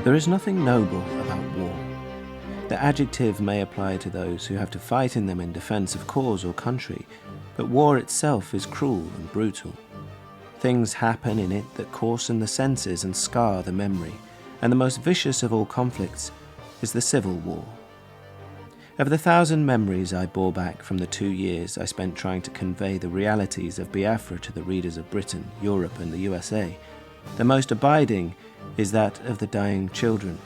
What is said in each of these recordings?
There is nothing noble about war. The adjective may apply to those who have to fight in them in defence of cause or country, but war itself is cruel and brutal. Things happen in it that coarsen the senses and scar the memory, and the most vicious of all conflicts is the Civil War. Of the 1,000 memories I bore back from the 2 years I spent trying to convey the realities of Biafra to the readers of Britain, Europe and the USA, the most abiding is that of the dying children.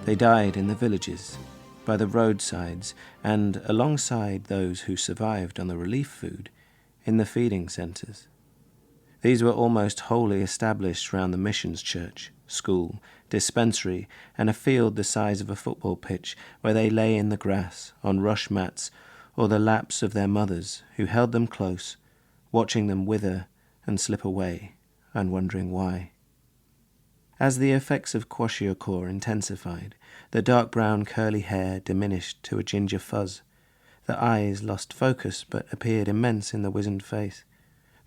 They died in the villages, by the roadsides, and alongside those who survived on the relief food, in the feeding centres. These were almost wholly established round the missions church, school, dispensary, and a field the size of a football pitch, where they lay in the grass, on rush mats, or the laps of their mothers, who held them close, watching them wither and slip away, and wondering why. As the effects of kwashiorkor intensified, the dark brown curly hair diminished to a ginger fuzz. The eyes lost focus but appeared immense in the wizened face.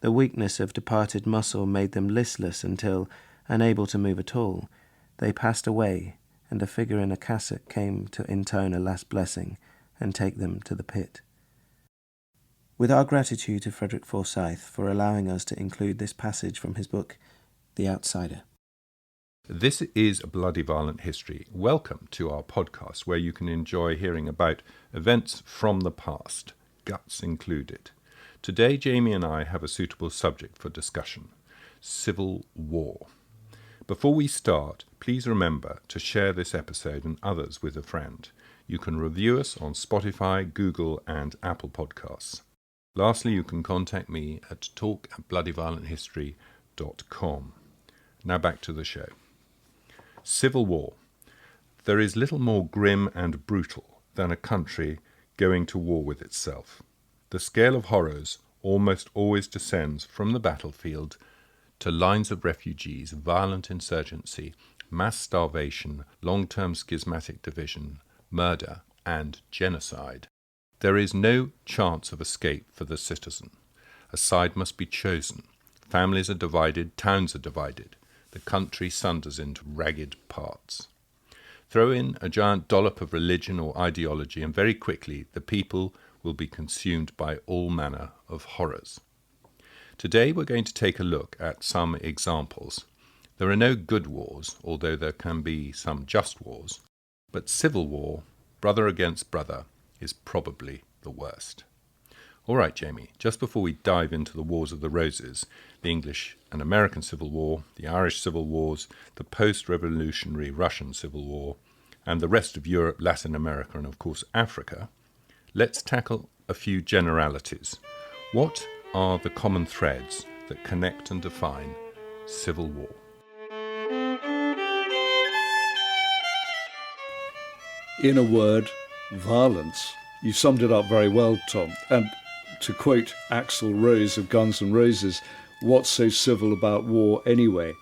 The weakness of departed muscle made them listless until, unable to move at all, they passed away, and a figure in a cassock came to intone a last blessing and take them to the pit. With our gratitude to Frederick Forsyth for allowing us to include this passage from his book, The Outsider. This is Bloody Violent History. Welcome to our podcast, where you can enjoy hearing about events from the past, guts included. Today, Jamie and I have a suitable subject for discussion: Civil War. Before we start, please remember to share this episode and others with a friend. You can review us on Spotify, Google and Apple Podcasts. Lastly, you can contact me at talk@bloodyviolenthistory.com. Now back to the show. Civil War. There is little more grim and brutal than a country going to war with itself. The scale of horrors almost always descends from the battlefield to lines of refugees, violent insurgency, mass starvation, long-term schismatic division, murder, and genocide. There is no chance of escape for the citizen. A side must be chosen. Families are divided, towns are divided. The country sunders into ragged parts. Throw in a giant dollop of religion or ideology, and very quickly the people will be consumed by all manner of horrors. Today we're going to take a look at some examples. There are no good wars, although there can be some just wars, but civil war, brother against brother, is probably the worst. All right, Jamie, just before we dive into the Wars of the Roses, the English and American Civil War, the Irish Civil Wars, the post-revolutionary Russian Civil War, and the rest of Europe, Latin America, and of course Africa, let's tackle a few generalities. What are the common threads that connect and define civil war? In a word, violence. You summed it up very well, Tom. And to quote Axl Rose of Guns N' Roses, what's so civil about war anyway?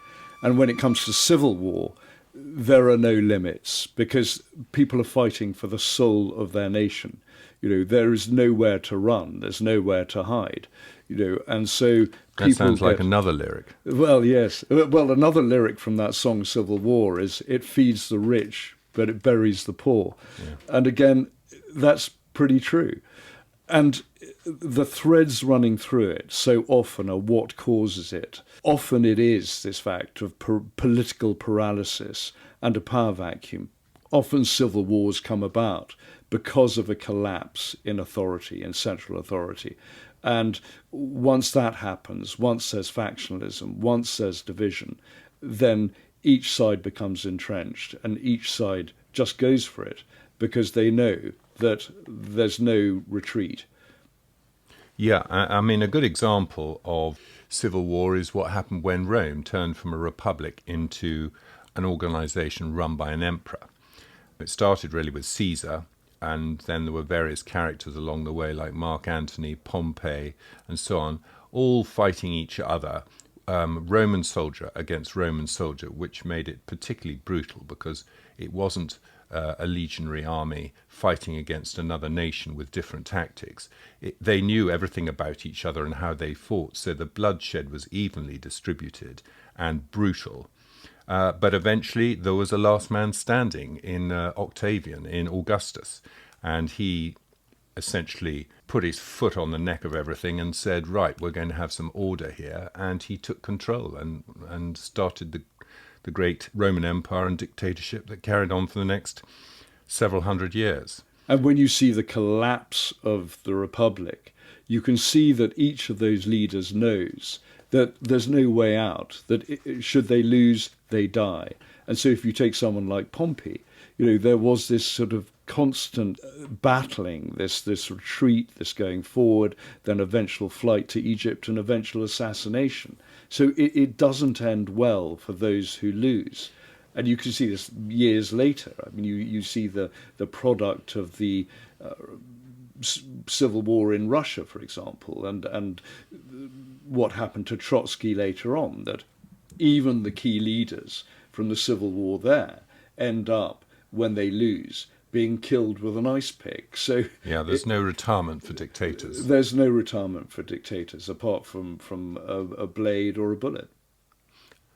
And when it comes to civil war, there are no limits because people are fighting for the soul of their nation. There is nowhere to run. There's nowhere to hide. And so people. That sounds like another lyric. Well, yes. Well, another lyric from that song, Civil War, is "It feeds the rich, but it buries the poor." Yeah. And again, that's pretty true. And the threads running through it so often are what causes it. Often it is this fact of political paralysis and a power vacuum. Often civil wars come about because of a collapse in authority, in central authority. And once that happens, once there's factionalism, once there's division, then each side becomes entrenched and each side just goes for it because they know that there's no retreat. Yeah, I mean, a good example of civil war is what happened when Rome turned from a republic into an organization run by an emperor. It started really with Caesar, and then there were various characters along the way like Mark Antony, Pompey, and so on, all fighting each other, Roman soldier against Roman soldier, which made it particularly brutal because it wasn't a legionary army fighting against another nation with different tactics. They knew everything about each other and how they fought, so the bloodshed was evenly distributed and brutal. But eventually there was a last man standing in Octavian, in Augustus, and he essentially put his foot on the neck of everything and said, right, we're going to have some order here. And he took control and started the great Roman Empire and dictatorship that carried on for the next several hundred years. And when you see the collapse of the Republic, you can see that each of those leaders knows that there's no way out, that should they lose, they die. And so if you take someone like Pompey, there was this sort of constant battling, this retreat, this going forward, then eventual flight to Egypt and eventual assassination. So it doesn't end well for those who lose. And you can see this years later. I mean, you see the product of the civil war in Russia, for example, and what happened to Trotsky later on, that even the key leaders from the civil war there end up, when they lose, being killed with an ice pick. So yeah, there's no retirement for dictators. There's no retirement for dictators apart from a blade or a bullet.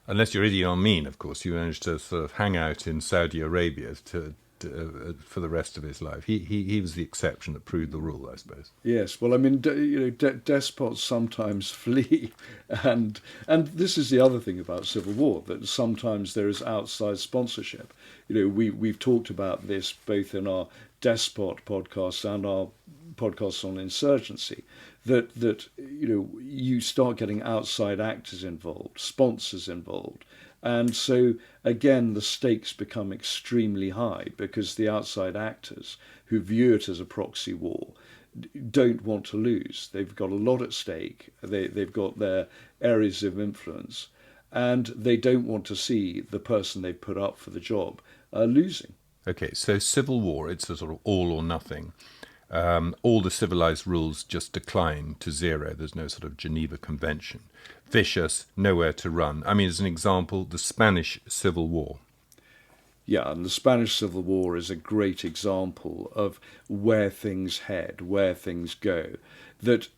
Unless you're Idi Amin, of course, you managed to sort of hang out in Saudi Arabia for the rest of his life. He was the exception that proved the rule, I suppose. Yes, well, I mean, despots sometimes flee, and this is the other thing about civil war, that sometimes there is outside sponsorship. We've talked about this both in our despot podcast and our podcasts on insurgency, that you start getting outside actors involved, sponsors involved. And so, again, the stakes become extremely high because the outside actors who view it as a proxy war don't want to lose. They've got a lot at stake. They've got their areas of influence, and they don't want to see the person they've put up for the job losing. Okay, so civil war, it's a sort of all or nothing. All the civilized rules just decline to zero. There's no sort of Geneva Convention. Vicious, nowhere to run. I mean, as an example, the Spanish Civil War. Yeah, and the Spanish Civil War is a great example of where things head, where things go. That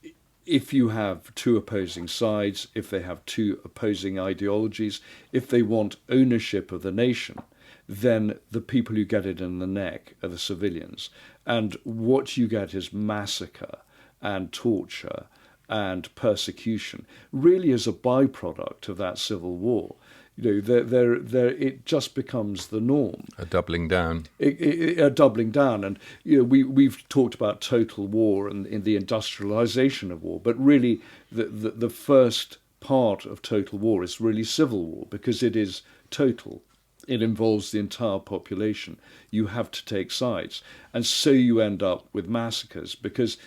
if you have two opposing sides, if they have two opposing ideologies, if they want ownership of the nation, then the people who get it in the neck are the civilians. And what you get is massacre and torture and persecution, really as a byproduct of that civil war. It just becomes the norm. A doubling down. A doubling down. And we've talked about total war and in the industrialization of war, but really the first part of total war is really civil war, because it is total. It involves the entire population. You have to take sides. And so you end up with massacres, because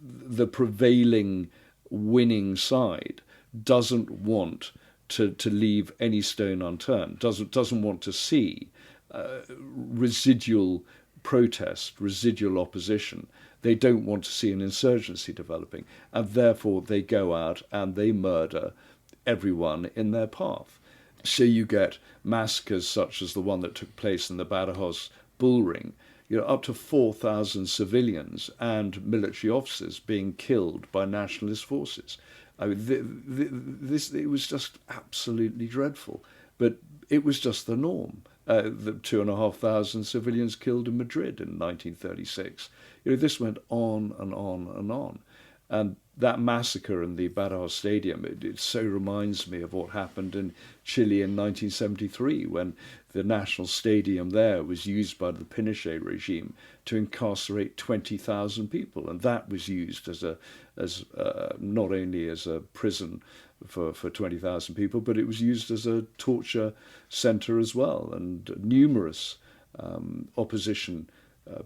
the prevailing winning side doesn't want to leave any stone unturned, doesn't want to see residual protest, residual opposition. They don't want to see an insurgency developing, and therefore they go out and they murder everyone in their path. So you get massacres such as the one that took place in the Badajoz bull ring, up to 4,000 civilians and military officers being killed by nationalist forces. I mean, it was just absolutely dreadful, but it was just the norm. The 2,500 civilians killed in Madrid in 1936. This went on and on and on. And that massacre in the Badajoz Stadium, it so reminds me of what happened in Chile in 1973, when the national stadium there was used by the Pinochet regime to incarcerate 20,000 people. And that was used as not only as a prison for 20,000 people, but it was used as a torture centre as well. And numerous opposition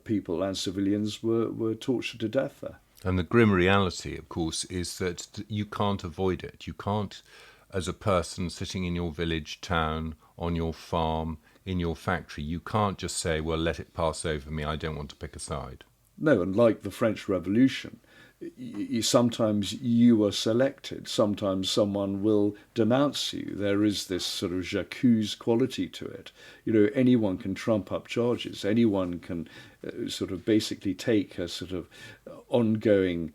people and civilians were tortured to death there. And the grim reality, of course, is that you can't avoid it. You can't, as a person sitting in your village, town, on your farm, in your factory, you can't just say, well, let it pass over me, I don't want to pick a side. No, and like the French Revolution, sometimes you are selected. Sometimes someone will denounce you. There is this sort of j'accuse quality to it. Anyone can trump up charges. Anyone can sort of basically take a sort of ongoing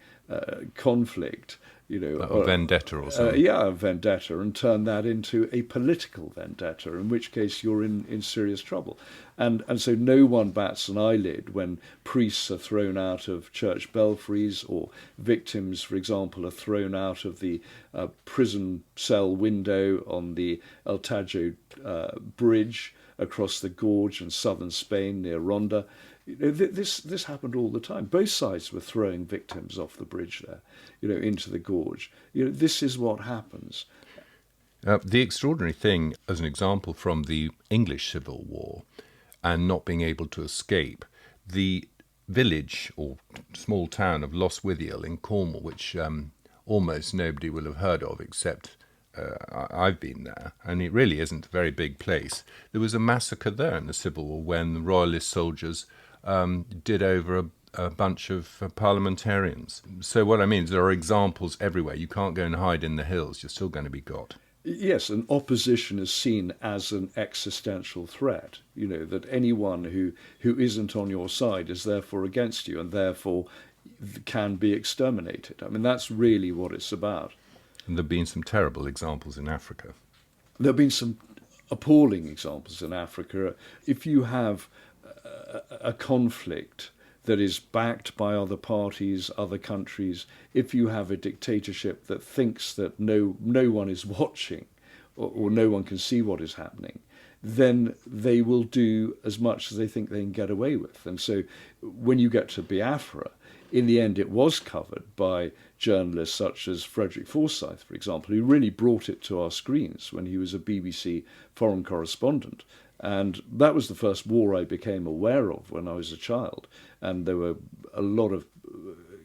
conflict A vendetta or something. A vendetta, and turn that into a political vendetta, in which case you're in serious trouble. And so no one bats an eyelid when priests are thrown out of church belfries, or victims, for example, are thrown out of the prison cell window on the El Tajo bridge across the gorge in southern Spain near Ronda. This happened all the time. Both sides were throwing victims off the bridge there, into the gorge. This is what happens. The extraordinary thing, as an example from the English Civil War, and not being able to escape, the village or small town of Lostwithiel in Cornwall, which almost nobody will have heard of except I've been there, and it really isn't a very big place. There was a massacre there in the Civil War when the Royalist soldiers did over a bunch of parliamentarians. So what I mean is there are examples everywhere. You can't go and hide in the hills. You're still going to be got. Yes, and opposition is seen as an existential threat. That anyone who isn't on your side is therefore against you and therefore can be exterminated. I mean, that's really what it's about. And there have been some terrible examples in Africa. There have been some appalling examples in Africa. If you have a conflict that is backed by other parties, other countries, if you have a dictatorship that thinks that no one is watching or no one can see what is happening, then they will do as much as they think they can get away with. And so when you get to Biafra, in the end it was covered by journalists such as Frederick Forsyth, for example, who really brought it to our screens when he was a BBC foreign correspondent. And that was the first war I became aware of when I was a child. And there were a lot of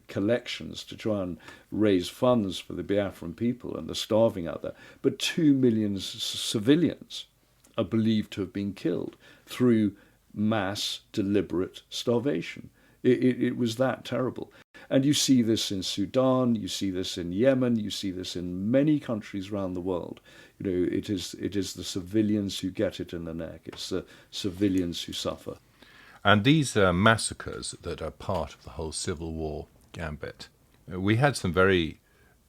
collections to try and raise funds for the Biafran people and the starving out there. But 2 million civilians are believed to have been killed through mass, deliberate starvation. It was that terrible. And you see this in Sudan, you see this in Yemen, you see this in many countries around the world. It is the civilians who get it in the neck. It's the civilians who suffer. And these massacres that are part of the whole Civil War gambit, we had some very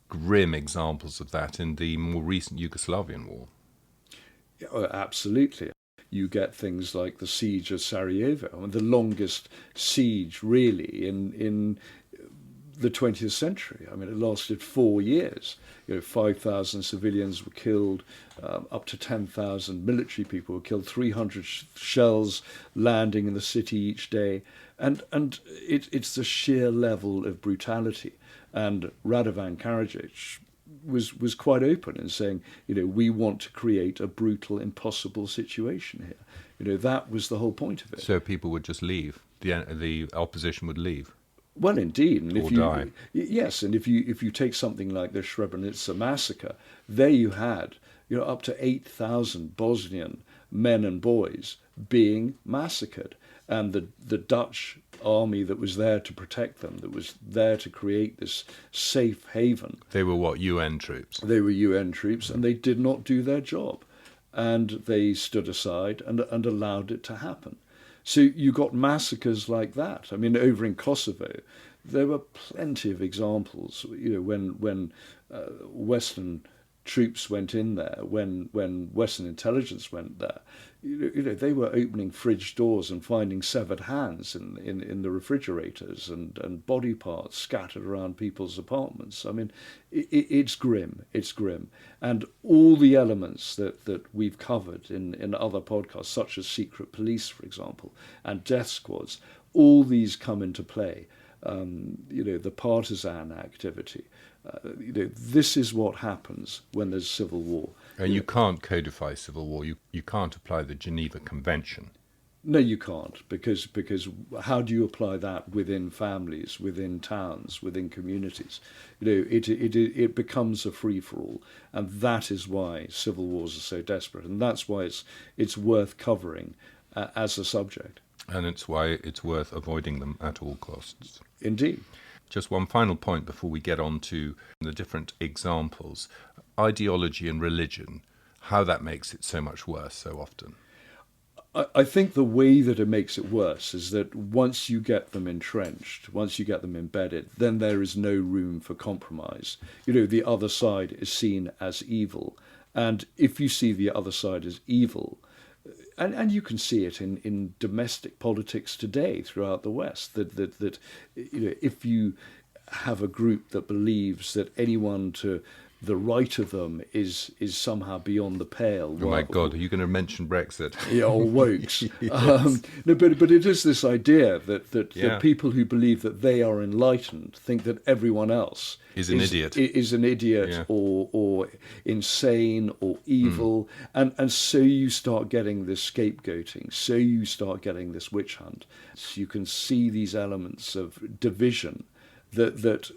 grim examples of that in the more recent Yugoslavian war. Yeah, absolutely. You get things like the siege of Sarajevo, the longest siege really in the 20th century. I mean, it lasted 4 years. 5,000 civilians were killed, up to 10,000 military people were killed, 300 shells landing in the city each day. And it's the sheer level of brutality. And Radovan Karadzic was quite open in saying, we want to create a brutal, impossible situation here. That was the whole point of it. So people would just leave. The opposition would leave. Well, indeed, and or die. Yes, and if you take something like the Srebrenica massacre, there you had up to 8,000 Bosnian men and boys being massacred, and the Dutch army that was there to protect them, that was there to create this safe haven. They were what, UN troops? They were UN troops, and they did not do their job, and they stood aside and allowed it to happen. So you got massacres like that. I mean, over in Kosovo, there were plenty of examples. When Western troops went in there, when Western intelligence went there, they were opening fridge doors and finding severed hands in the refrigerators and body parts scattered around people's apartments. I mean, it's grim. It's grim. And all the elements that we've covered in other podcasts, such as secret police, for example, and death squads, all these come into play. The partisan activity. This is what happens when there's civil war. And you can't codify civil war. You can't apply the Geneva Convention. No, you can't, because how do you apply that within families, within towns, within communities? It becomes a free-for-all, and that is why civil wars are so desperate, and that's why it's worth covering as a subject. And it's why it's worth avoiding them at all costs. Indeed. Just one final point before we get on to the different examples. Ideology and religion, how that makes it so much worse so often. I think the way that it makes it worse is that once you get them entrenched, once you get them embedded, then there is no room for compromise. The other side is seen as evil. And if you see the other side as evil, and you can see it in domestic politics today throughout the West, that if you have a group that believes that anyone to the right of them is somehow beyond the pale. Oh my God, are you going to mention Brexit? Yeah, or wokes. Yes. No, but it is this idea that Yeah. people who believe that they are enlightened think that everyone else Is an idiot. is an idiot, Yeah. or insane or evil, and so you start getting this scapegoating, so you start getting this witch hunt. So you can see these elements of division that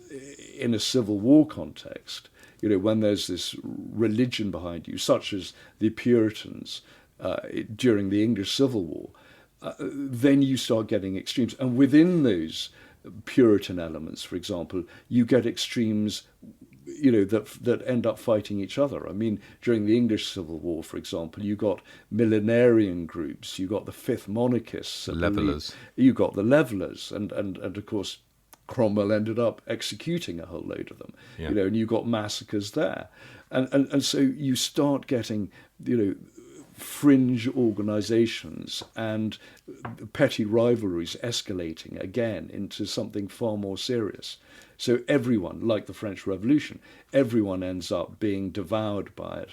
in a civil war context, when there's this religion behind you, such as the Puritans during the English Civil War, then you start getting extremes. And within those Puritan elements, for example, you get extremes, that end up fighting each other. I mean, during the English Civil War, for example, you got millenarian groups, you got the Fifth Monarchists, Levelers. You got the Levelers, and of course, Cromwell ended up executing a whole load of them, Yeah. and you got massacres there, and so you start getting, fringe organisations and petty rivalries escalating again into something far more serious. So everyone, like the French Revolution, everyone ends up being devoured by it.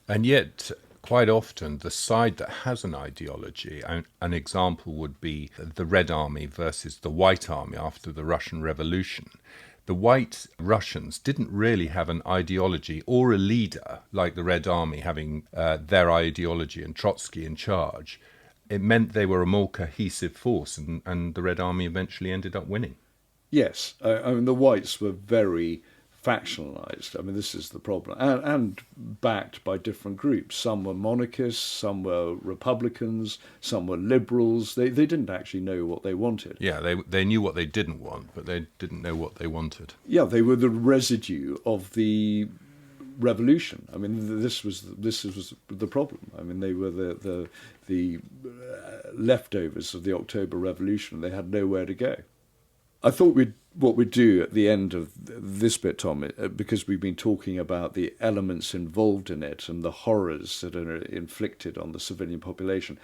And yet, quite often, the side that has an ideology, an example would be the Red Army versus the White Army after the Russian Revolution. The White Russians didn't really have an ideology or a leader like the Red Army having their ideology and Trotsky in charge. It meant they were a more cohesive force, and the Red Army eventually ended up winning. Yes, I mean, the Whites were very factionalized. I mean, this is the problem, and backed by different groups. Some were monarchists, some were Republicans, some were liberals. They didn't actually know what they wanted. Yeah, they knew what they didn't want, but they didn't know what they wanted. Yeah, they were the residue of the revolution. I mean, this was the problem. I mean, they were the leftovers of the October Revolution. They had nowhere to go. I thought what we'd do at the end of this bit, Tom, because we've been talking about the elements involved in it and the horrors that are inflicted on the civilian population,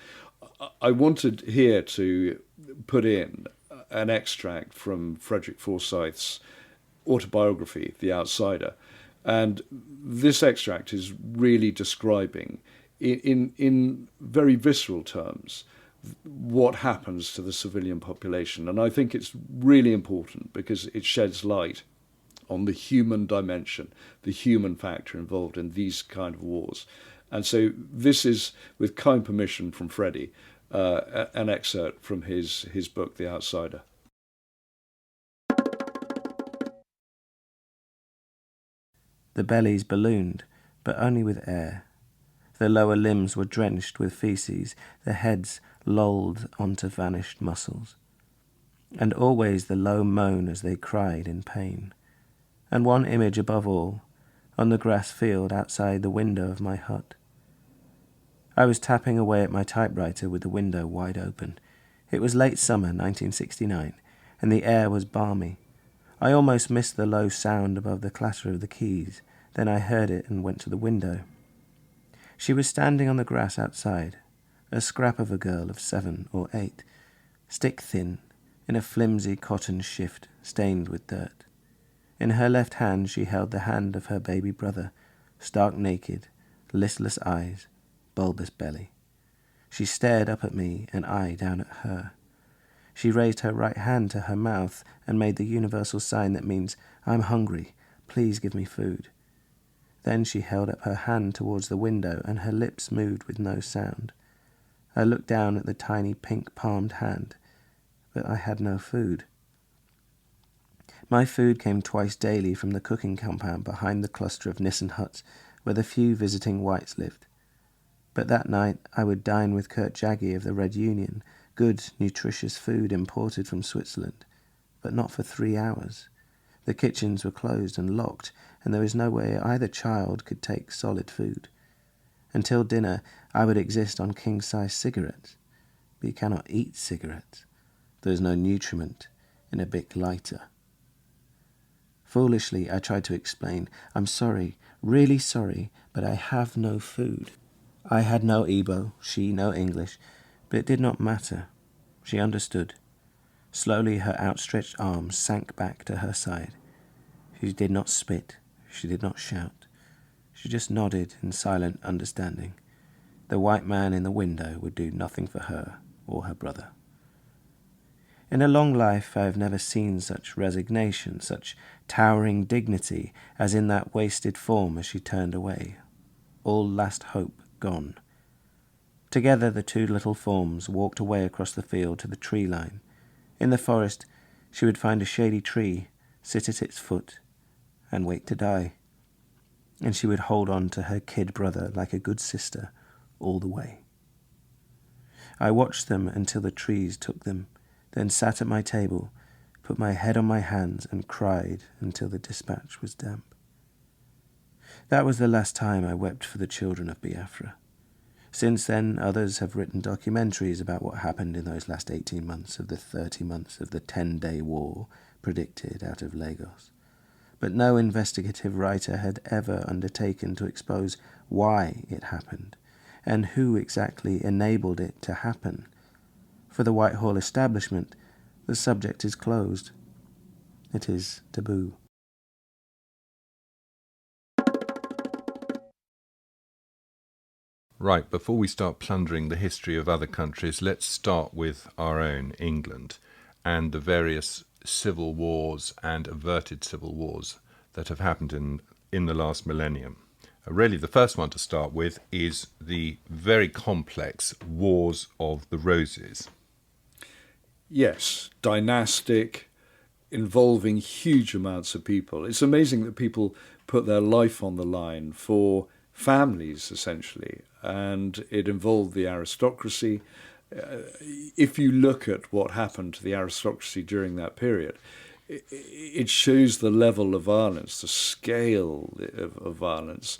I wanted here to put in an extract from Frederick Forsyth's autobiography, The Outsider. And this extract is really describing, in very visceral terms, what happens to the civilian population. And I think it's really important because it sheds light on the human dimension, the human factor involved in these kind of wars. And so this is, with kind permission from Freddie, an excerpt from his book, The Outsider. The bellies ballooned, but only with air. The lower limbs were drenched with feces, the heads lolled onto vanished muscles. And always the low moan as they cried in pain. And one image above all, on the grass field outside the window of my hut. I was tapping away at my typewriter with the window wide open. It was late summer 1969, and the air was balmy. I almost missed the low sound above the clatter of the keys. Then I heard it and went to the window. She was standing on the grass outside, a scrap of a girl of 7 or 8, stick-thin, in a flimsy cotton shift stained with dirt. In her left hand she held the hand of her baby brother, stark naked, listless eyes, bulbous belly. She stared up at me and I down at her. She raised her right hand to her mouth and made the universal sign that means, "I'm hungry, please give me food." Then she held up her hand towards the window and her lips moved with no sound. I looked down at the tiny pink-palmed hand, but I had no food. My food came twice daily from the cooking compound behind the cluster of Nissen huts where the few visiting whites lived. But that night I would dine with Kurt Jaggi of the Red Union, good, nutritious food imported from Switzerland, but not for 3 hours. The kitchens were closed and locked, and there was no way either child could take solid food. Until dinner, I would exist on king-size cigarettes. But you cannot eat cigarettes. There is no nutriment in a Bic lighter. Foolishly, I tried to explain, I'm sorry, really sorry, but I have no food. I had no Igbo, she no English, but it did not matter. She understood. Slowly her outstretched arms sank back to her side. She did not spit, she did not shout. She just nodded in silent understanding. The white man in the window would do nothing for her or her brother. In a long life I have never seen such resignation, such towering dignity as in that wasted form as she turned away. All last hope gone. Together the two little forms walked away across the field to the tree line. In the forest she would find a shady tree, sit at its foot, and wait to die. And she would hold on to her kid brother like a good sister all the way. I watched them until the trees took them, then sat at my table, put my head on my hands and cried until the dispatch was damp. That was the last time I wept for the children of Biafra. Since then, others have written documentaries about what happened in those last 18 months of the 30 months of the 10-day war predicted out of Lagos. But no investigative writer had ever undertaken to expose why it happened, and who exactly enabled it to happen. For the Whitehall establishment, the subject is closed. It is taboo. Right, before we start plundering the history of other countries, let's start with our own, England, and the various civil wars and averted civil wars that have happened in the last millennium. Really, the first one to start with is the very complex Wars of the Roses. Yes, dynastic, involving huge amounts of people. It's amazing that people put their life on the line for families, essentially, and it involved the aristocracy. If you look at what happened to the aristocracy during that period, it shows the level of violence, the scale of violence,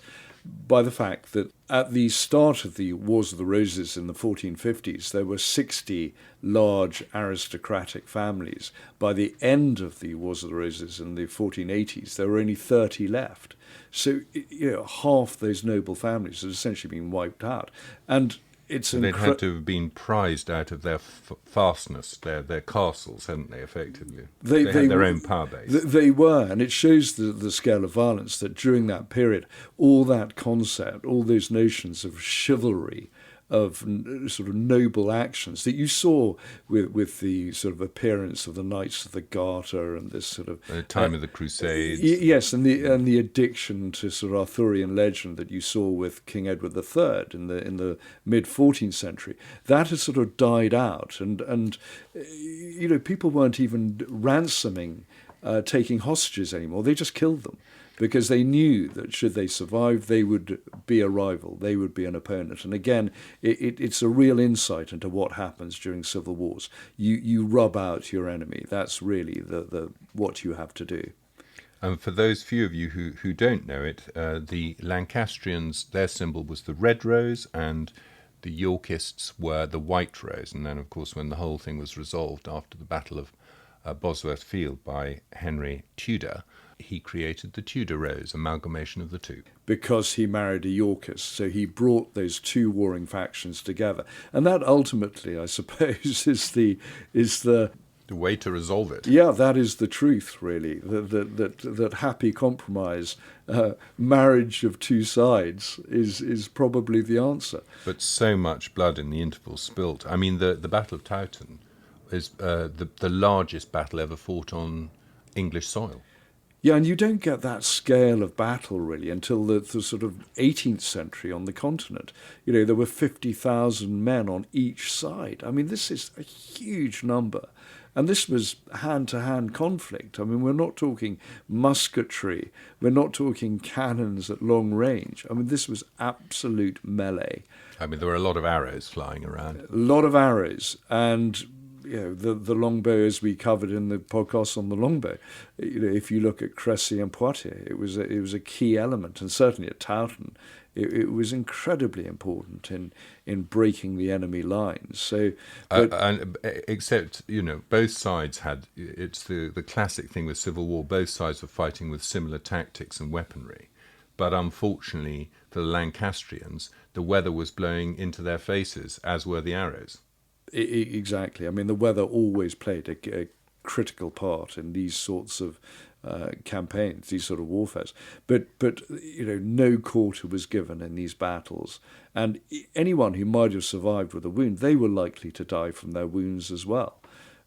by the fact that at the start of the Wars of the Roses in the 1450s, there were 60 large aristocratic families. By the end of the Wars of the Roses in the 1480s, there were only 30 left. So, half those noble families had essentially been wiped out. And they'd had to have been prized out of their fastness, their castles, hadn't they, effectively? They had their own power base. They were, and it shows the scale of violence that during that period, all that concept, all those notions of chivalry, of sort of noble actions that you saw with the sort of appearance of the Knights of the Garter and this sort of the time of the Crusades. Yes, and the addiction to sort of Arthurian legend that you saw with King Edward III in the mid 14th century, that has sort of died out, and people weren't even ransoming, taking hostages anymore. They just killed them, because they knew that should they survive, they would be a rival, they would be an opponent. And again, it's a real insight into what happens during civil wars. You rub out your enemy. That's really the what you have to do. And for those few of you who don't know it, the Lancastrians, their symbol was the red rose, and the Yorkists were the white rose. And then, of course, when the whole thing was resolved after the Battle of Bosworth Field by Henry Tudor, he created the Tudor rose, amalgamation of the two. Because he married a Yorkist, so he brought those two warring factions together. And that ultimately, I suppose, is the way to resolve it. Yeah, that is the truth, really. That happy compromise, marriage of two sides, is probably the answer. But so much blood in the interval spilt. I mean, the Battle of Towton is the largest battle ever fought on English soil. Yeah, and you don't get that scale of battle, really, until the sort of 18th century on the continent. There were 50,000 men on each side. I mean, this is a huge number. And this was hand-to-hand conflict. I mean, we're not talking musketry. We're not talking cannons at long range. I mean, this was absolute melee. I mean, there were a lot of arrows flying around. A lot of arrows. And the longbow, as we covered in the podcast on the longbow, if you look at Crécy and Poitiers, it was a key element, and certainly at Towton, It was incredibly important in breaking the enemy lines. So, but, except, both sides had, it's the classic thing with civil war, both sides were fighting with similar tactics and weaponry. But unfortunately for the Lancastrians, the weather was blowing into their faces, as were the arrows. Exactly. I mean, the weather always played a critical part in these sorts of campaigns, these sort of warfares. But no quarter was given in these battles, and anyone who might have survived with a wound, they were likely to die from their wounds as well.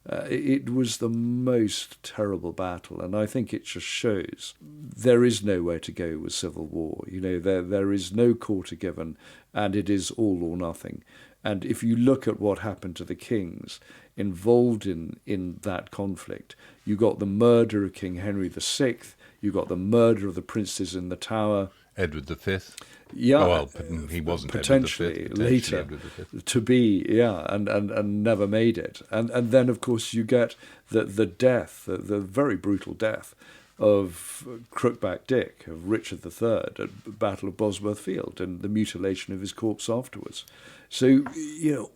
It was the most terrible battle, and I think it just shows there is nowhere to go with civil war. There is no quarter given, and it is all or nothing. And if you look at what happened to the kings involved in that conflict, you got the murder of King Henry VI, you got the murder of the princes in the Tower. Edward V. Yeah, well, he wasn't potentially Edward V, later Edward V. to be, and never made it. And then of course you get the death, the very brutal death of Crookback Dick, of Richard III at the Battle of Bosworth Field, and the mutilation of his corpse afterwards. So,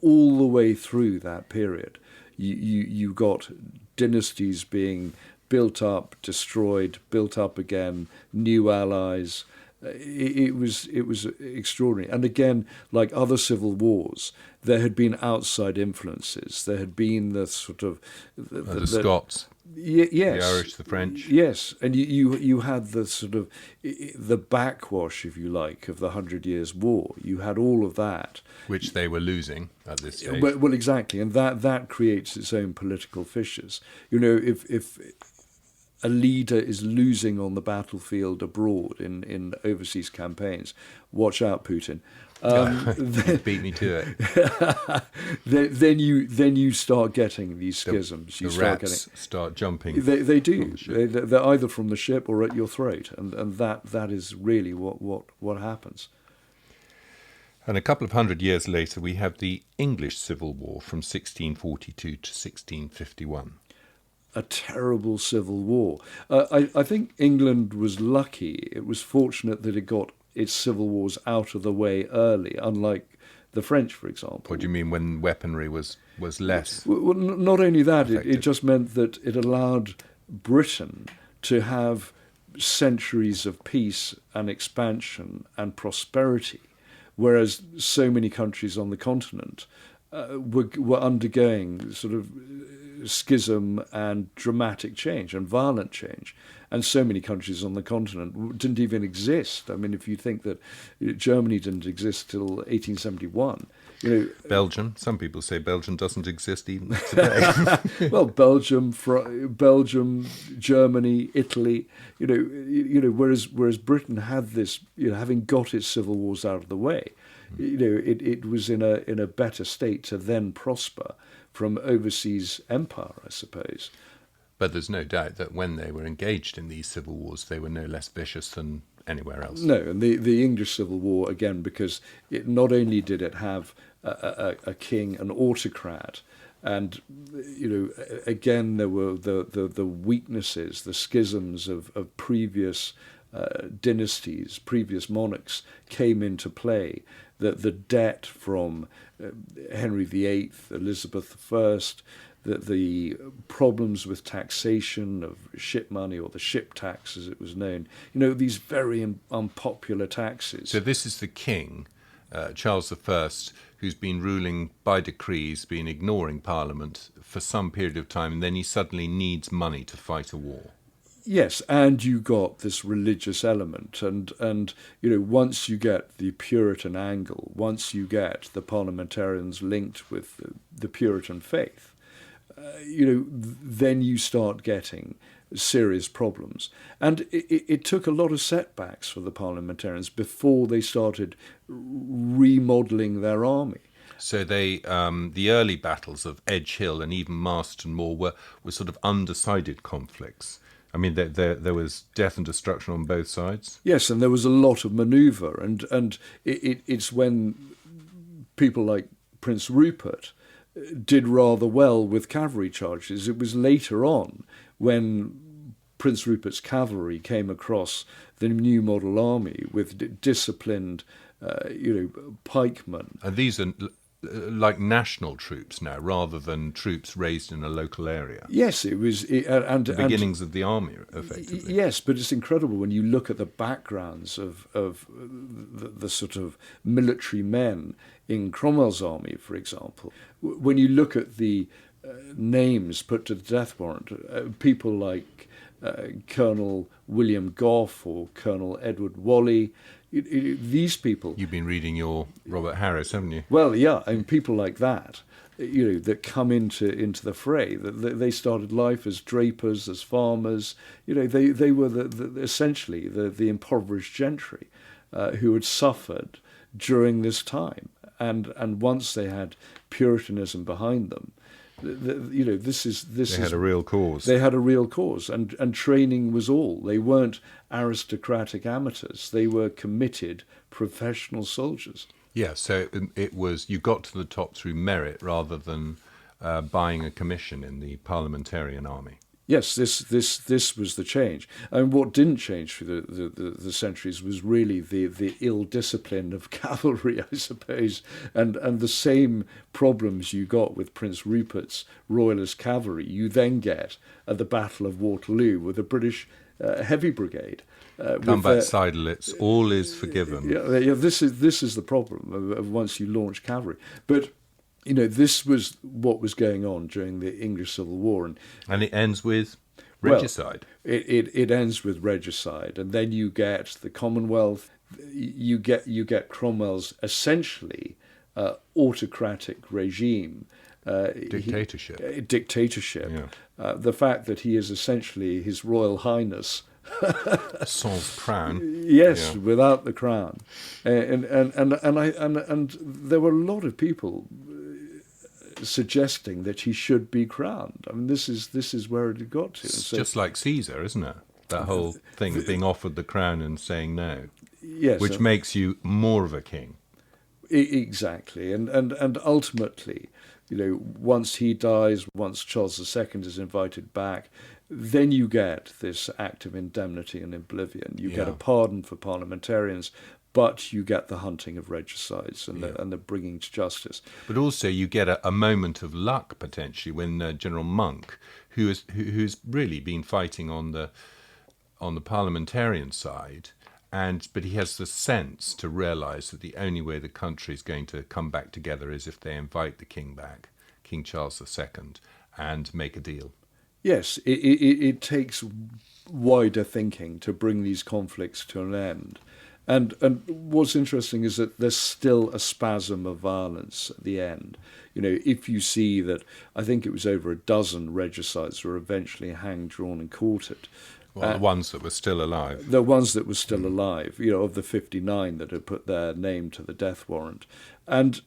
all the way through that period, you got dynasties being built up, destroyed, built up again, new allies. It was extraordinary. And again, like other civil wars, there had been outside influences. There had been the sort of the Scots. Yes, the Irish, the French. Yes, and you had the sort of the backwash, if you like, of the 100 Years' War. You had all of that, which they were losing at this stage. Well, exactly, and that creates its own political fissures. If a leader is losing on the battlefield abroad in overseas campaigns, watch out, Putin. Beat me to it. then you start getting these schisms. The rats start jumping. They do. They're either from the ship or at your throat, and that is really what happens. And a couple of hundred years later, we have the English Civil War from 1642 to 1651. A terrible civil war. I think England was lucky. It was fortunate that it got its civil wars out of the way early, unlike the French, for example. What do you mean when weaponry was less? Well, not only that, it just meant that it allowed Britain to have centuries of peace and expansion and prosperity, whereas so many countries on the continent were undergoing sort of schism and dramatic change and violent change. And so many countries on the continent didn't even exist. I mean, if you think that Germany didn't exist till 1871, Belgium. Some people say Belgium doesn't exist even today. Well, Belgium, Germany, Italy. Whereas Britain had this, having got its civil wars out of the way, it was in a better state to then prosper from overseas empire, I suppose. But there's no doubt that when they were engaged in these civil wars, they were no less vicious than anywhere else. No, and the English Civil War, again, because it not only did it have a king, an autocrat, and again there were the weaknesses, the schisms of previous dynasties, previous monarchs came into play. The debt from Henry VIII, Elizabeth I, the problems with taxation of ship money, or the ship tax as it was known, these very unpopular taxes. So this is the king, Charles I, who's been ruling by decrees, been ignoring Parliament for some period of time, and then he suddenly needs money to fight a war. Yes, and you got this religious element, and once you get the Puritan angle, once you get the parliamentarians linked with the Puritan faith, then you start getting serious problems. And it took a lot of setbacks for the parliamentarians before they started remodelling their army. So the early battles of Edge Hill and even Marston Moor were sort of undecided conflicts. I mean, there was death and destruction on both sides. Yes, and there was a lot of manoeuvre, and it's when people like Prince Rupert did rather well with cavalry charges. It was later on when Prince Rupert's cavalry came across the new model army with disciplined, pikemen. And these are like national troops now, rather than troops raised in a local area. Yes, it was, The beginnings of the army, effectively. Yes, but it's incredible when you look at the backgrounds of the sort of military men in Cromwell's army, for example. When you look at the names put to the death warrant, people like Colonel William Gough or Colonel Edward Whalley, these people... You've been reading your Robert Harris, haven't you? Well, yeah, and people like that, that come into the fray. They started life as drapers, as farmers. They were essentially the impoverished gentry who had suffered during this time. And once they had Puritanism behind them, they had a real cause. They had a real cause, and training was all. They weren't aristocratic amateurs. They were committed professional soldiers. Yeah, so it was, you got to the top through merit rather than buying a commission in the parliamentarian army. Yes, this was the change. And what didn't change through the centuries was really the ill discipline of cavalry, I suppose, and the same problems you got with Prince Rupert's royalist cavalry, you then get at the Battle of Waterloo with the British heavy brigade. Combat sidelets, all is forgiven. Yeah, this is the problem of once you launch cavalry. But this was what was going on during the English Civil War, and it ends with regicide. Well, it ends with regicide, and then you get the Commonwealth. You get Cromwell's essentially autocratic regime, dictatorship. Yeah. The fact that he is essentially His Royal Highness. Sans crown. Yes, yeah. Without the crown, and there were a lot of people suggesting that he should be crowned. I mean, this is where it had got to. It's just like Caesar, isn't it? That whole thing of being offered the crown and saying no. Yes, which makes you more of a king. Exactly, and ultimately, once he dies, once Charles II is invited back, then you get this act of indemnity and oblivion. You get a pardon for parliamentarians, but you get the hunting of regicides and the bringing to justice. But also you get a moment of luck, potentially, when General Monk, who's really been fighting on the parliamentarian side, but he has the sense to realise that the only way the country is going to come back together is if they invite the king back, King Charles II, and make a deal. Yes, it takes wider thinking to bring these conflicts to an end. And what's interesting is that there's still a spasm of violence at the end. If you see that, I think it was over a dozen regicides were eventually hanged, drawn and quartered. Well, the ones that were still alive. The ones that were still alive, of the 59 that had put their name to the death warrant. And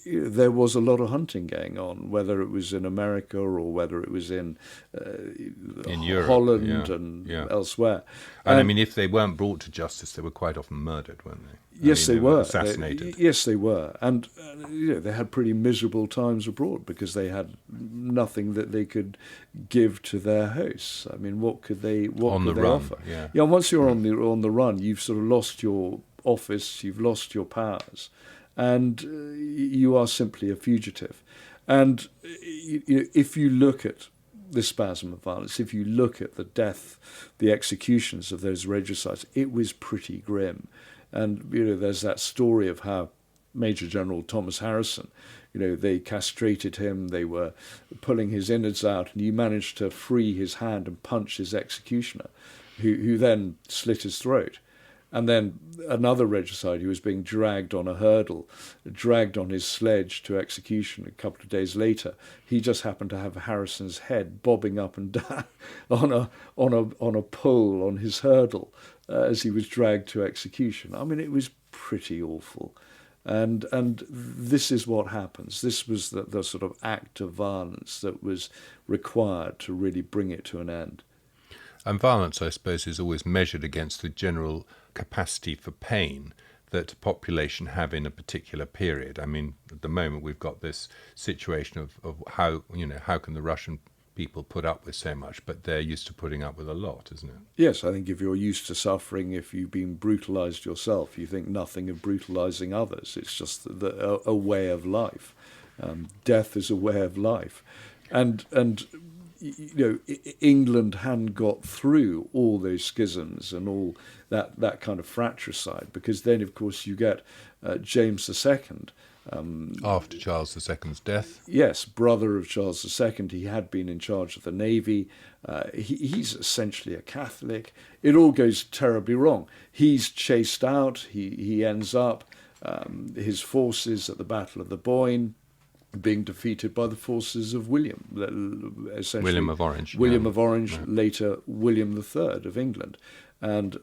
there was a lot of hunting going on, whether it was in America or whether it was in Europe, Holland and elsewhere. And I mean, if they weren't brought to justice, they were quite often murdered, weren't they? Yes, they were. Assassinated. Yes, they were. And they had pretty miserable times abroad because they had nothing that they could give to their hosts. I mean, what could they offer? Yeah, once you're on the run, you've sort of lost your office, you've lost your powers, and you are simply a fugitive. And if you look at the spasm of violence, if you look at the death, the executions of those regicides, it was pretty grim. And there's that story of how Major General Thomas Harrison, they castrated him, they were pulling his innards out, and he managed to free his hand and punch his executioner, who then slit his throat. And then another regicide who was being dragged on a hurdle, dragged on his sledge to execution a couple of days later. He just happened to have Harrison's head bobbing up and down on a pole on his hurdle as he was dragged to execution. I mean, it was pretty awful. And this is what happens. This was the sort of act of violence that was required to really bring it to an end. And violence, I suppose, is always measured against the general capacity for pain that a population have in a particular period. I mean, at the moment we've got this situation of how can the Russian people put up with so much, but they're used to putting up with a lot, isn't it? Yes, I think if you're used to suffering, if you've been brutalized yourself, you think nothing of brutalizing others. It's just a way of life. Death is a way of life. And England hadn't got through all those schisms and all that kind of fratricide, because then, of course, you get James II. After Charles II's death. Yes, brother of Charles II. He had been in charge of the Navy. He's essentially a Catholic. It all goes terribly wrong. He's chased out. He ends up, his forces at the Battle of the Boyne, being defeated by the forces of William, essentially. William of Orange. William of Orange, later William III of England. And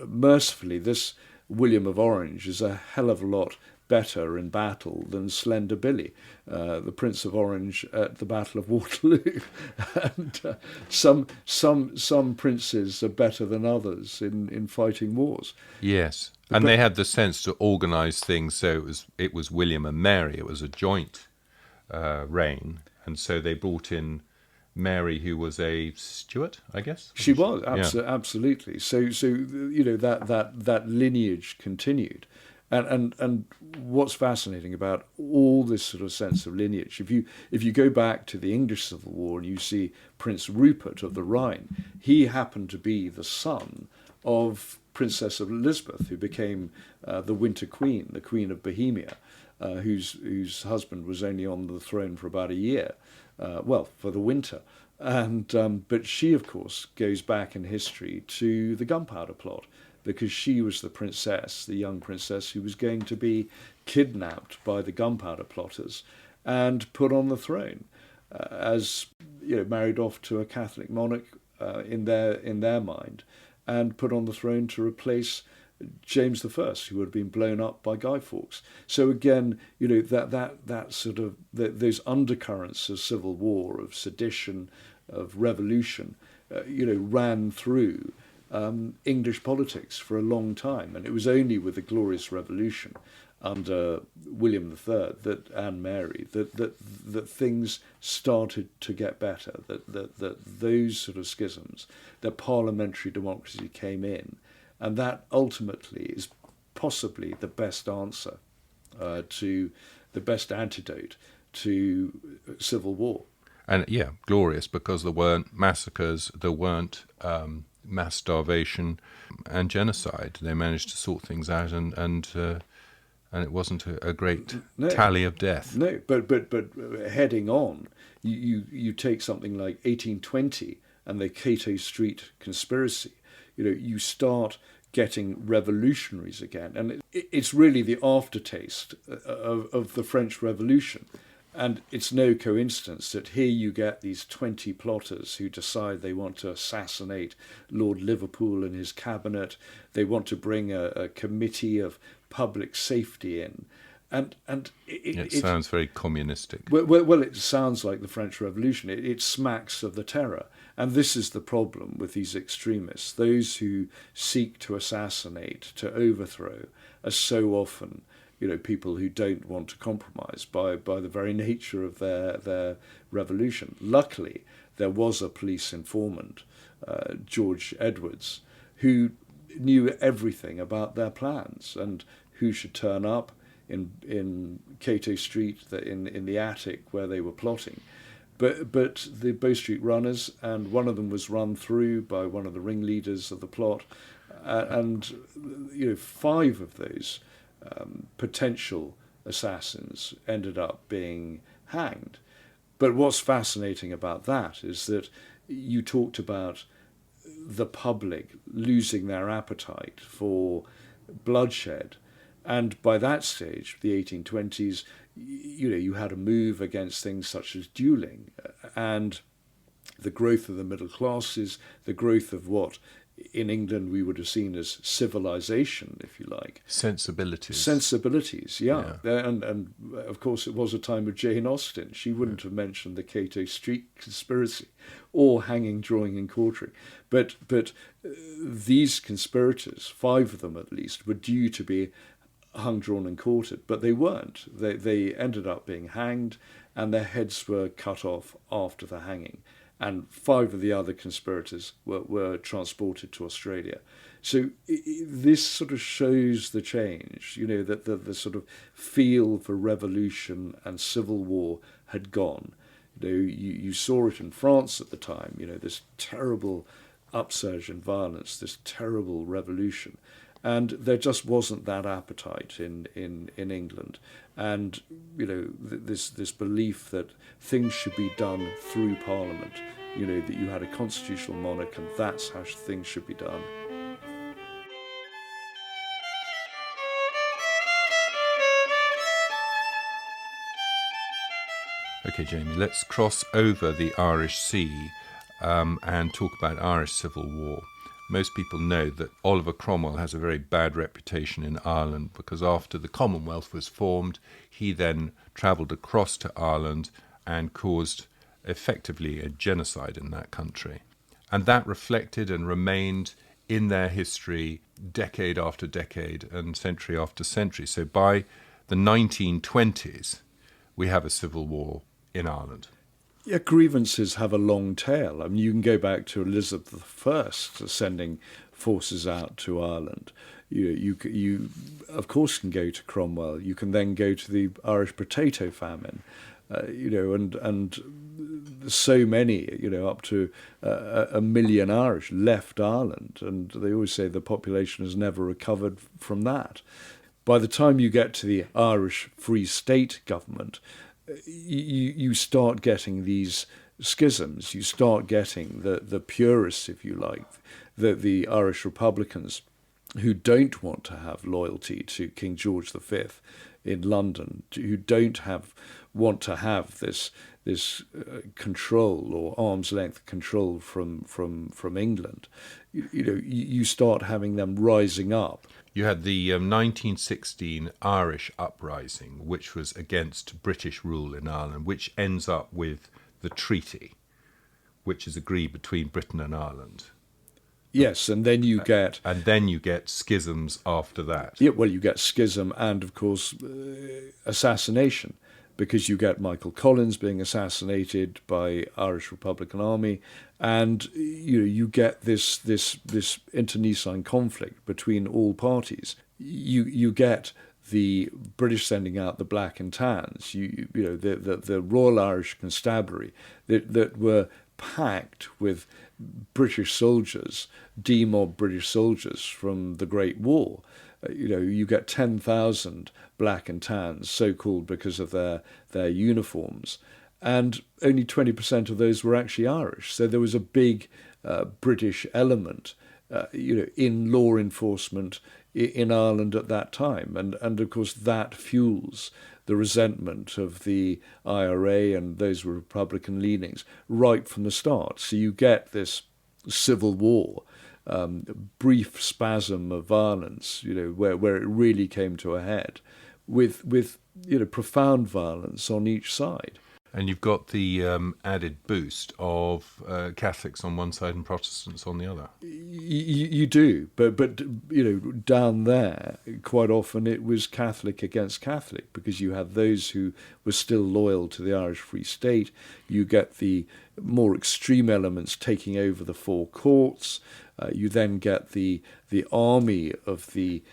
mercifully, this William of Orange is a hell of a lot better in battle than Slender Billy, the Prince of Orange at the Battle of Waterloo. And some princes are better than others in fighting wars. Yes, and they had the sense to organise things so it was William and Mary. It was a joint reign, and so they brought in Mary, who was a Stuart, I guess. She was absolutely. So that lineage continued. And what's fascinating about all this sort of sense of lineage, if you go back to the English Civil War and you see Prince Rupert of the Rhine, he happened to be the son of Princess Elizabeth, who became the Winter Queen, the Queen of Bohemia, whose husband was only on the throne for about a year, for the winter. And but she, of course, goes back in history to the Gunpowder Plot, because she was the princess, the young princess, who was going to be kidnapped by the gunpowder plotters and put on the throne, as married off to a Catholic monarch in their mind, and put on the throne to replace James I, who had been blown up by Guy Fawkes. So again, that sort of those undercurrents of civil war, of sedition, of revolution, ran through English politics for a long time, and it was only with the Glorious Revolution under William III and Mary that things started to get better. That those sort of schisms, that parliamentary democracy came in, and that ultimately is possibly the best answer to the best antidote to civil war. And glorious, because there weren't massacres, there weren't mass starvation and genocide. They managed to sort things out, and it wasn't a great tally of death. No, but heading on, you take something like 1820 and the Cato Street conspiracy. You start getting revolutionaries again, and it's really the aftertaste of the French Revolution. And it's no coincidence that here you get these 20 plotters who decide they want to assassinate Lord Liverpool and his cabinet. They want to bring a committee of public safety in. And it sounds very communistic. Well, it sounds like the French Revolution. It smacks of the terror. And this is the problem with these extremists. Those who seek to assassinate, to overthrow, are so often people who don't want to compromise by the very nature of their revolution. Luckily, there was a police informant, George Edwards, who knew everything about their plans and who should turn up in Cato Street, in the attic where they were plotting. But the Bow Street runners, and one of them was run through by one of the ringleaders of the plot, and 5 of those potential assassins ended up being hanged. But what's fascinating about that is that you talked about the public losing their appetite for bloodshed, and by that stage, the 1820s, you had a move against things such as duelling and the growth of the middle classes, the growth of what in England we would have seen as civilization, if you like. Sensibilities, yeah. And of course it was a time of Jane Austen. She wouldn't have mentioned the Cato Street conspiracy or hanging, drawing and quartering. But these conspirators, 5 of them at least, were due to be hung, drawn and quartered, but they weren't. They ended up being hanged, and their heads were cut off after the hanging. and 5 of the other conspirators were transported to Australia. So this sort of shows the change, that the sort of feel for revolution and civil war had gone. You saw it in France at the time, this terrible upsurge in violence, this terrible revolution. And there just wasn't that appetite in England. And, this belief that things should be done through Parliament, that you had a constitutional monarch and that's how things should be done. Okay, Jamie, let's cross over the Irish Sea and talk about Irish Civil War. Most people know that Oliver Cromwell has a very bad reputation in Ireland because after the Commonwealth was formed, he then travelled across to Ireland and caused effectively a genocide in that country. And that reflected and remained in their history decade after decade and century after century. So by the 1920s, we have a civil war in Ireland. Yeah, grievances have a long tail. I mean, you can go back to Elizabeth I sending forces out to Ireland. You of course can go to Cromwell. You can then go to the Irish potato famine, and so many, up to 1 million Irish left Ireland, and they always say the population has never recovered from that. By the time you get to the Irish Free State government, you start getting these schisms. You start getting the purists, if you like, the Irish Republicans, who don't want to have loyalty to King George V in London, who don't want to have this control or arm's length control from England. You start having them rising up. You had the 1916 Irish uprising, which was against British rule in Ireland, which ends up with the treaty, which is agreed between Britain and Ireland. Yes, and then you get... And then you get schisms after that. Yeah, well, you get schism and, of course, assassination, because you get Michael Collins being assassinated by Irish Republican Army, and you get this internecine conflict between all parties. You get the British sending out the black and tans. The Royal Irish Constabulary that were packed with British soldiers, demob British soldiers from the Great War. You get 10,000 black and tans, so-called because of their uniforms, and only 20% of those were actually Irish. So there was a big British element, in law enforcement in Ireland at that time, and of course that fuels the resentment of the IRA and those Republican leanings right from the start. So you get this civil war. Brief spasm of violence, where it really came to a head, with profound violence on each side. And you've got the added boost of Catholics on one side and Protestants on the other. You do, but down there, quite often it was Catholic against Catholic, because you had those who were still loyal to the Irish Free State. You get the more extreme elements taking over the four courts. You then get the army of the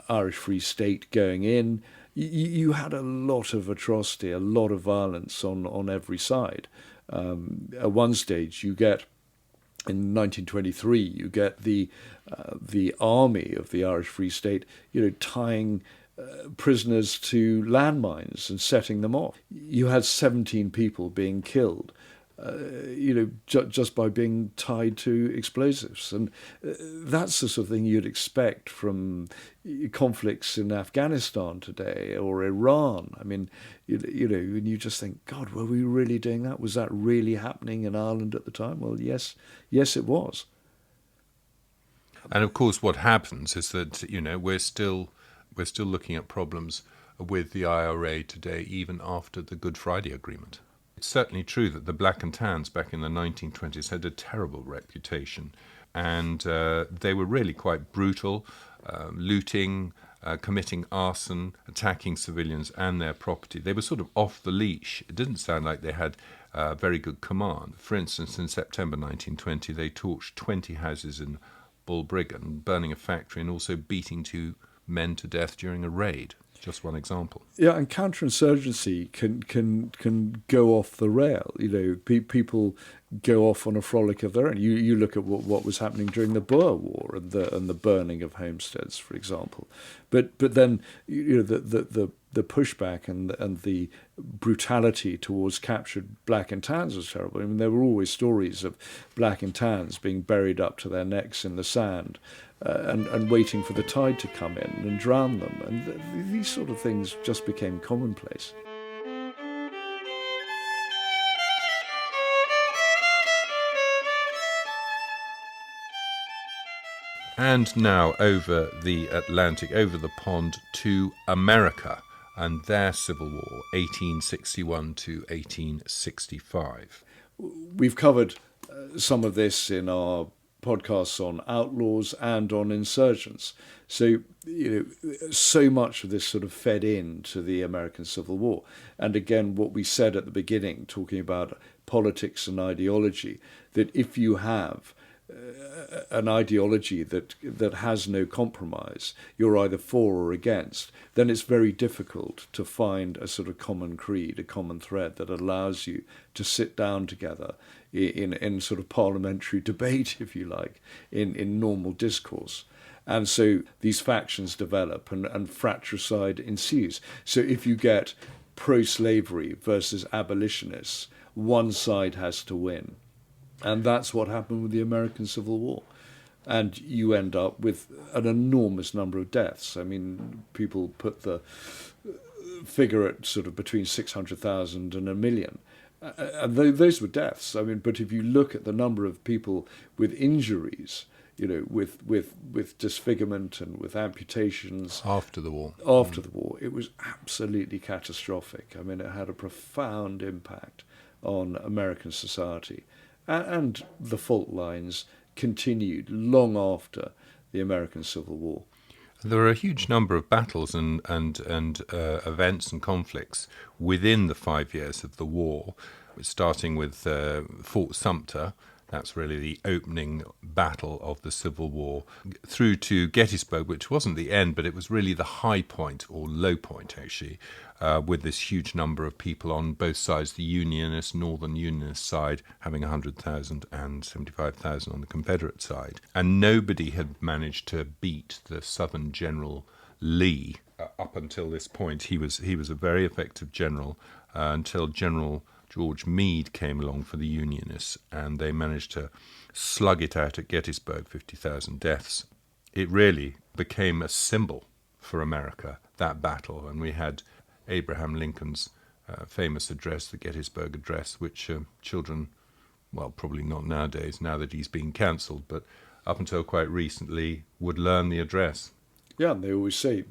Irish Free State going in. You had a lot of atrocity, a lot of violence on every side. At one stage, you get, in 1923, you get the army of the Irish Free State, tying prisoners to landmines and setting them off. You had 17 people being killed, just by being tied to explosives. And that's the sort of thing you'd expect from conflicts in Afghanistan today or Iran. I mean, and you just think, God, were we really doing that? Was that really happening in Ireland at the time? Well, yes, it was. And of course, what happens is that, we're still looking at problems with the IRA today, even after the Good Friday Agreement. It's certainly true that the Black and Tans back in the 1920s had a terrible reputation, and they were really quite brutal, looting, committing arson, attacking civilians and their property. They were sort of off the leash. It didn't sound like they had very good command. For instance, in September 1920, they torched 20 houses in Balbriggan, burning a factory and also beating 2 men to death during a raid. Just one example. Yeah, and counterinsurgency can go off the rail. People go off on a frolic of their own. You look at what was happening during the Boer War and the burning of homesteads, for example. But then the pushback and the brutality towards captured black and tans was terrible. I mean, there were always stories of black and tans being buried up to their necks in the sand. And waiting for the tide to come in and drown them. And these sort of things just became commonplace. And now over the Atlantic, over the pond to America and their Civil War, 1861 to 1865. We've covered some of this in our podcasts on outlaws and on insurgents. So, so much of this sort of fed into the American Civil War. And again, what we said at the beginning, talking about politics and ideology, that if you have an ideology that has no compromise, you're either for or against, then it's very difficult to find a sort of common creed, a common thread that allows you to sit down together in sort of parliamentary debate, if you like, in normal discourse. And so these factions develop and fratricide ensues. So if you get pro-slavery versus abolitionists, one side has to win. And that's what happened with the American Civil War. And you end up with an enormous number of deaths. I mean, people put the figure at sort of between 600,000 and 1 million. And those were deaths. I mean, but if you look at the number of people with injuries, with disfigurement and with amputations after the war, it was absolutely catastrophic. I mean, it had a profound impact on American society, and the fault lines continued long after the American Civil War. There were a huge number of battles and events and conflicts within the 5 years of the war, starting with Fort Sumter. That's really the opening battle of the Civil War, through to Gettysburg, which wasn't the end, but it was really the high point, or low point, actually, with this huge number of people on both sides, the Unionist, Northern Unionist side, having 100,000 and 75,000 on the Confederate side. And nobody had managed to beat the Southern General Lee. Up until this point, he was a very effective general, until General George Meade came along for the Unionists, and they managed to slug it out at Gettysburg, 50,000 deaths. It really became a symbol for America, that battle, and we had Abraham Lincoln's famous address, the Gettysburg Address, which children, well, probably not nowadays, now that he's been cancelled, but up until quite recently, would learn the address. Yeah, and they always say,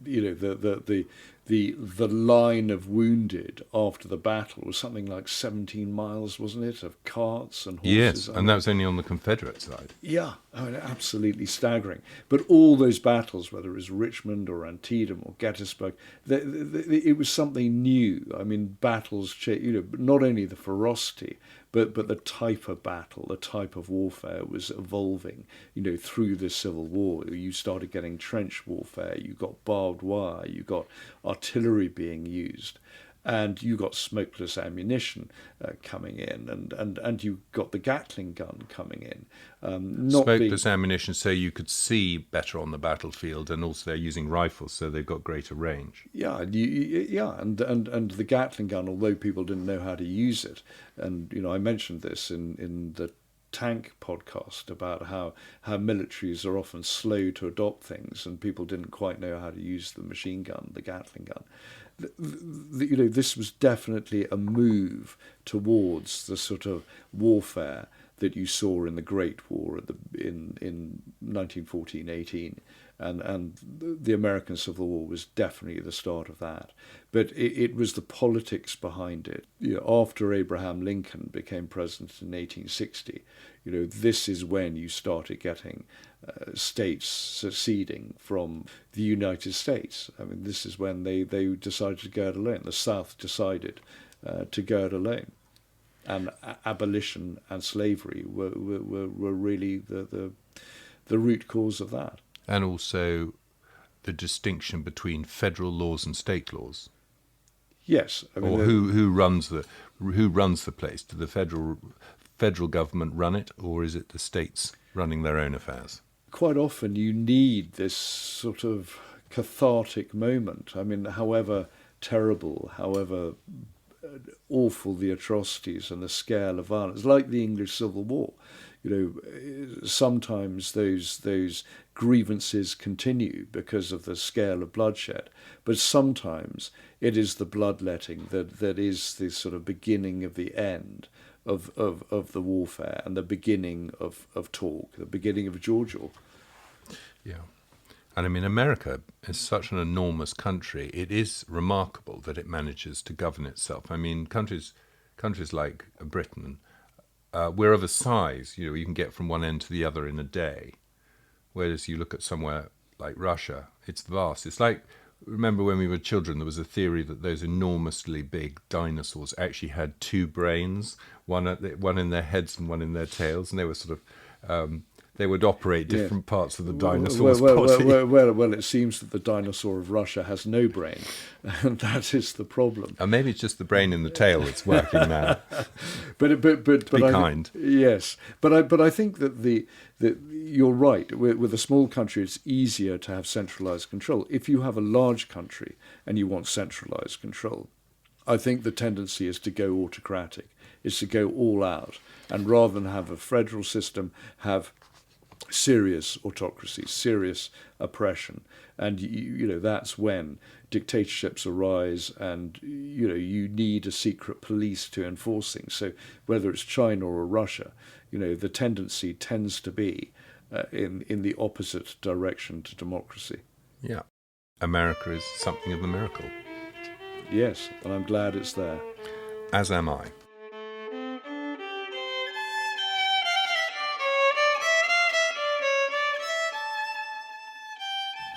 the line of wounded after the battle was something like 17 miles, wasn't it, of carts and horses? Yes, and that was only on the Confederate side. Yeah, I mean, absolutely staggering. But all those battles, whether it was Richmond or Antietam or Gettysburg, it was something new. I mean, battles, not only the ferocity, but the type of battle, the type of warfare was evolving, through the Civil War. You started getting trench warfare, you got barbed wire, you got artillery being used, and you got smokeless ammunition coming in, and you got the Gatling gun coming in. Smokeless ammunition, so you could see better on the battlefield, and also they're using rifles, so they've got greater range. Yeah, and the Gatling gun, although people didn't know how to use it, and I mentioned this in the tank podcast about how militaries are often slow to adopt things, and people didn't quite know how to use the machine gun, the Gatling gun. This was definitely a move towards the sort of warfare that you saw in the Great War in 1914-18, and the American Civil War was definitely the start of that. But it was the politics behind it. After Abraham Lincoln became president in 1860, this is when you started getting states seceding from the United States. I mean, this is when they decided to go it alone. The South decided to go it alone. and abolition and slavery were really the root cause of that. And also the distinction between federal laws and state laws. Yes, I mean, or who runs the place? Do the federal government run it, or is it the states running their own affairs? Quite often you need this sort of cathartic moment. I mean, however terrible, however awful the atrocities and the scale of violence, like the English Civil War, sometimes those grievances continue because of the scale of bloodshed, but sometimes it is the bloodletting that is the sort of beginning of the end of the warfare and the beginning of talk, the beginning of Georgial. Yeah. And I mean, America is such an enormous country. It is remarkable that it manages to govern itself. I mean, countries like Britain, we're of a size, you can get from one end to the other in a day. Whereas you look at somewhere like Russia, it's vast. It's like, remember when we were children, there was a theory that those enormously big dinosaurs actually had two brains, one in their heads and one in their tails, and they were sort of... they would operate different parts of the dinosaur's body. Well, it seems that the dinosaur of Russia has no brain, and that is the problem. And maybe it's just the brain in the tail that's working now. But be kind. Yes, but I think that you're right. With a small country, it's easier to have centralised control. If you have a large country and you want centralised control, I think the tendency is to go autocratic, is to go all out, and rather than have a federal system, have serious autocracy, serious oppression, and that's when dictatorships arise, and you need a secret police to enforce things. So whether it's China or Russia, the tendency tends to be in the opposite direction to democracy. Yeah, America is something of a miracle. Yes, and I'm glad it's there. As am I.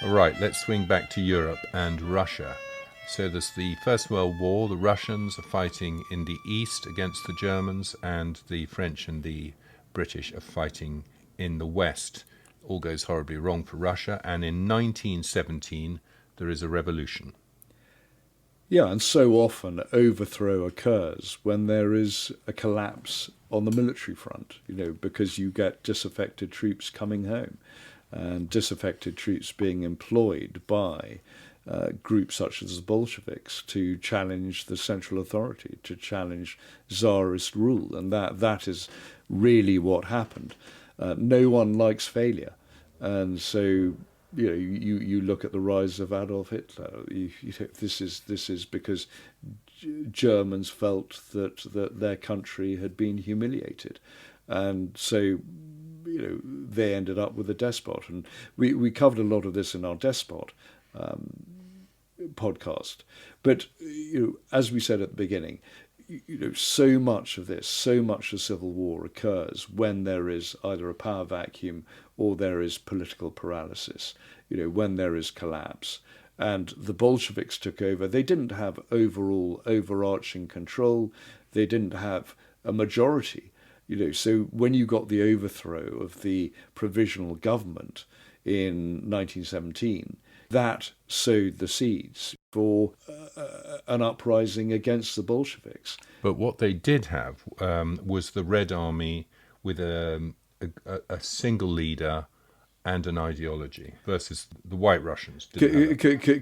All right, let's swing back to Europe and Russia. So there's the First World War. The Russians are fighting in the east against the Germans, and the French and the British are fighting in the west. All goes horribly wrong for Russia, and in 1917 there is a revolution. Yeah, and so often overthrow occurs when there is a collapse on the military front, because you get disaffected troops coming home, and disaffected troops being employed by groups such as the Bolsheviks to challenge the central authority, to challenge Tsarist rule, and that is really what happened. No one likes failure, and so you look at the rise of Adolf Hitler. This is because Germans felt that their country had been humiliated, and so they ended up with a despot. And we covered a lot of this in our Despot podcast. But as we said at the beginning, so much of civil war occurs when there is either a power vacuum or there is political paralysis, when there is collapse. And the Bolsheviks took over. They didn't have overarching control. They didn't have a majority. So when you got the overthrow of the provisional government in 1917, that sowed the seeds for an uprising against the Bolsheviks. But what they did have was the Red Army with a single leader and an ideology versus the White Russians.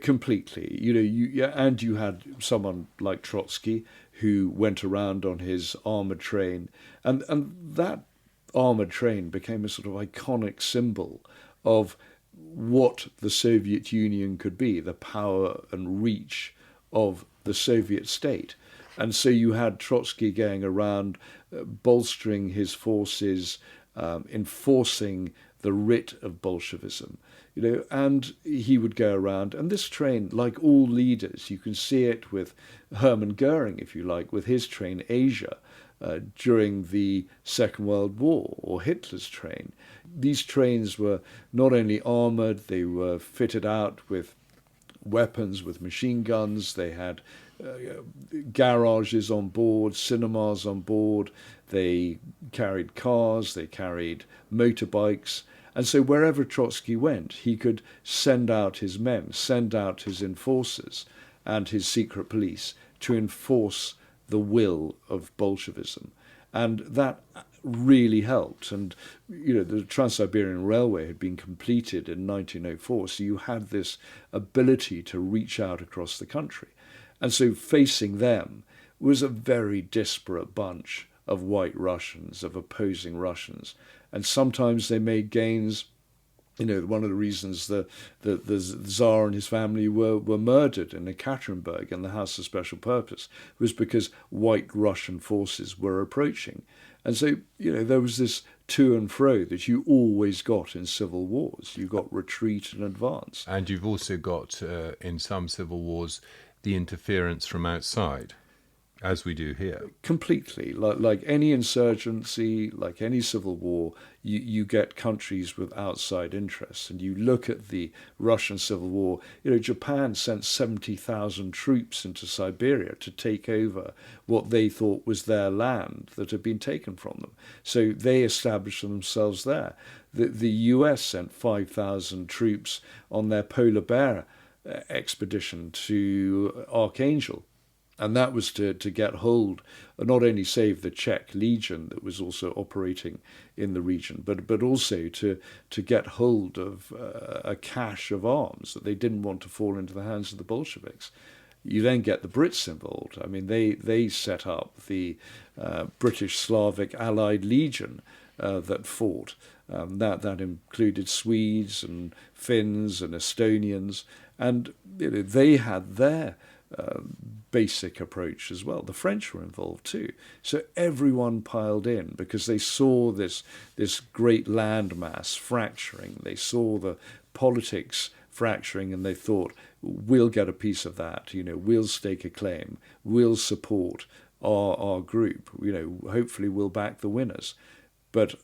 Completely. And you had someone like Trotsky who went around on his armoured train, and that armoured train became a sort of iconic symbol of what the Soviet Union could be, the power and reach of the Soviet state. And so you had Trotsky going around bolstering his forces, enforcing the writ of Bolshevism, and he would go around. And this train, like all leaders, you can see it with Hermann Goering, if you like, with his train Asia during the Second World War, or Hitler's train. These trains were not only armoured, they were fitted out with weapons, with machine guns. They had garages on board, cinemas on board. They carried cars, they carried motorbikes. And so wherever Trotsky went, he could send out his men, send out his enforcers and his secret police to enforce the will of Bolshevism. And that really helped. And, the Trans-Siberian Railway had been completed in 1904, so you had this ability to reach out across the country. And so facing them was a very disparate bunch of white Russians, of opposing Russians. And sometimes they made gains. One of the reasons the Tsar and his family were murdered in Ekaterinburg in the House of Special Purpose was because white Russian forces were approaching. And so, there was this to and fro that you always got in civil wars. You got retreat and advance. And you've also got, in some civil wars, the interference from outside, as we do here. Completely. Like any insurgency, like any civil war, you get countries with outside interests. And you look at the Russian Civil War, Japan sent 70,000 troops into Siberia to take over what they thought was their land that had been taken from them. So they established themselves there. The US sent 5,000 troops on their polar bear expedition to Archangel. And that was to get hold, not only save the Czech Legion that was also operating in the region, but also to get hold of a cache of arms that they didn't want to fall into the hands of the Bolsheviks. You then get the Brits involved. I mean, they set up the British Slavic Allied Legion that fought. That included Swedes and Finns and Estonians, and they had their basic approach as well. The French were involved too. So everyone piled in because they saw this great landmass fracturing. They saw the politics fracturing, and they thought, we'll get a piece of that. We'll stake a claim. We'll support our group. Hopefully we'll back the winners. But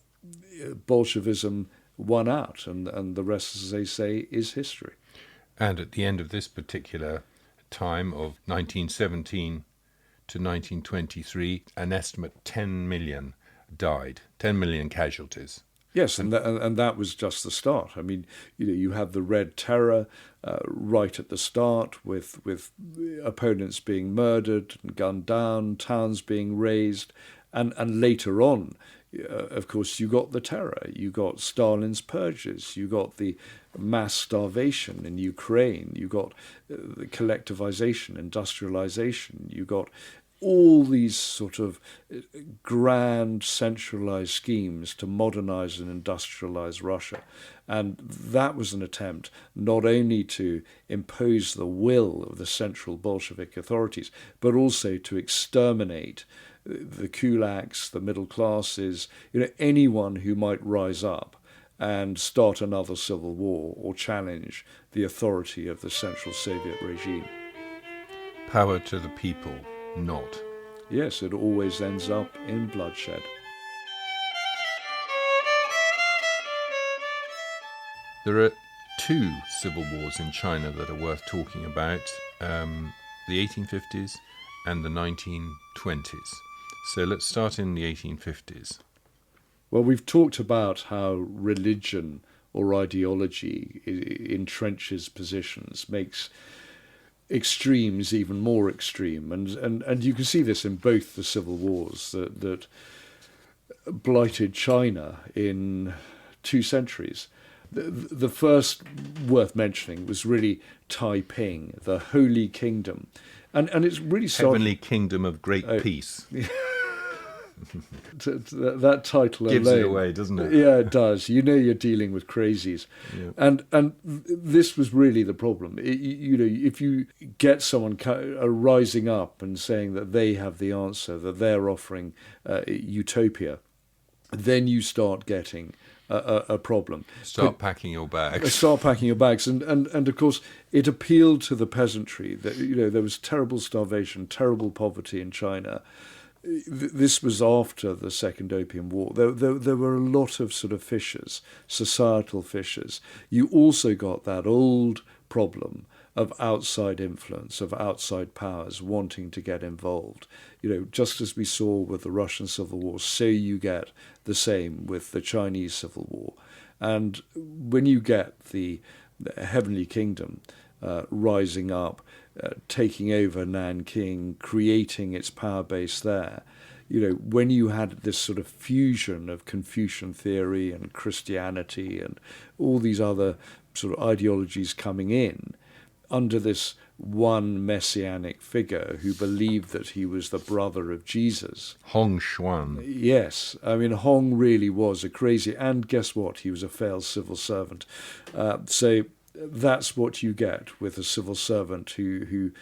Bolshevism won out, and the rest, as they say, is history. And at the end of this particular time of 1917 to 1923, an estimate 10 million died, 10 million casualties. Yes, and that was just the start. I mean, you have the Red Terror right at the start with opponents being murdered and gunned down, towns being razed, and later on, of course, you got the terror, you got Stalin's purges, you got the mass starvation in Ukraine, you got the collectivization, industrialization, you got all these sort of grand centralized schemes to modernize and industrialize Russia. And that was an attempt not only to impose the will of the central Bolshevik authorities, but also to exterminate the kulaks, the middle classes, anyone who might rise up and start another civil war or challenge the authority of the Central Soviet regime. Power to the people, not. Yes, it always ends up in bloodshed. There are two civil wars in China that are worth talking about, the 1850s and the 1920s. So let's start in the 1850s. Well, we've talked about how religion or ideology entrenches positions, makes extremes even more extreme. And you can see this in both the civil wars that blighted China in 2 centuries. The first worth mentioning was really Taiping, the Holy Kingdom. And it's really Heavenly Kingdom of Great Peace. That title gives alone, it away, doesn't it? Yeah, it does. You're dealing with crazies. Yeah. And this was really the problem. If you get someone rising up and saying that they have the answer, that they're offering utopia, then you start getting a problem. Start packing your bags. Start packing your bags. And of course, it appealed to the peasantry that, there was terrible starvation, terrible poverty in China. This was after the Second Opium War. There were a lot of sort of fissures, societal fissures. You also got that old problem of outside influence, of outside powers wanting to get involved. Just as we saw with the Russian Civil War, so you get the same with the Chinese Civil War. And when you get the Heavenly Kingdom rising up, taking over Nanking, creating its power base there, when you had this sort of fusion of Confucian theory and Christianity and all these other sort of ideologies coming in under this one messianic figure who believed that he was the brother of Jesus. Hong Xuan. Yes, I mean, Hong really was a crazy, and guess what? He was a failed civil servant. So that's what you get with a civil servant who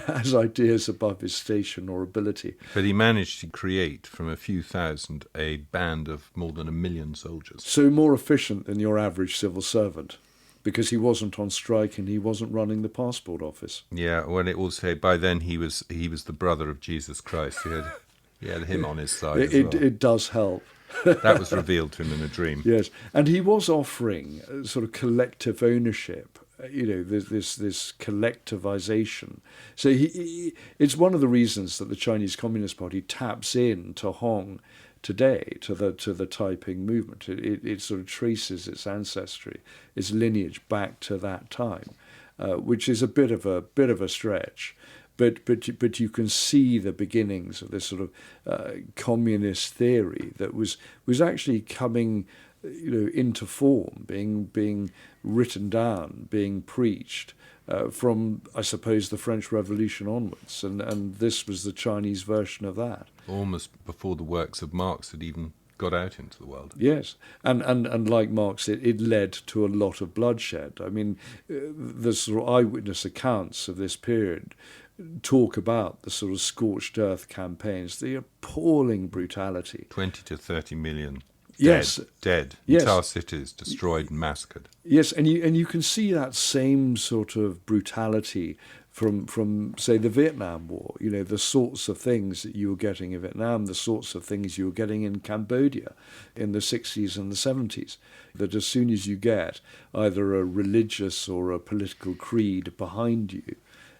has ideas above his station or ability. But he managed to create from a few thousand a band of more than 1 million soldiers. So more efficient than your average civil servant, because he wasn't on strike and he wasn't running the passport office. Yeah, well, it also, by then he was the brother of Jesus Christ. He had him on his side as well. It does help. That was revealed to him in a dream. Yes, and he was offering sort of collective ownership. There's this collectivization. So it's one of the reasons that the Chinese Communist Party taps in to Hong today, to the Taiping movement. It sort of traces its ancestry, its lineage back to that time, which is a bit of a stretch. But you can see the beginnings of this sort of communist theory that was actually coming into form, being written down, being preached from, I suppose, the French Revolution onwards, and this was the Chinese version of that. Almost before the works of Marx had even got out into the world. Yes, and like Marx, it led to a lot of bloodshed. I mean, the sort of eyewitness accounts of this period talk about the sort of scorched earth campaigns, the appalling brutality. 20 to 30 million. Dead. Yes. Entire cities destroyed and massacred. Yes, and you can see that same sort of brutality from say the Vietnam War. The sorts of things that you were getting in Vietnam, the sorts of things you were getting in Cambodia in the 60s and the 70s. That as soon as you get either a religious or a political creed behind you,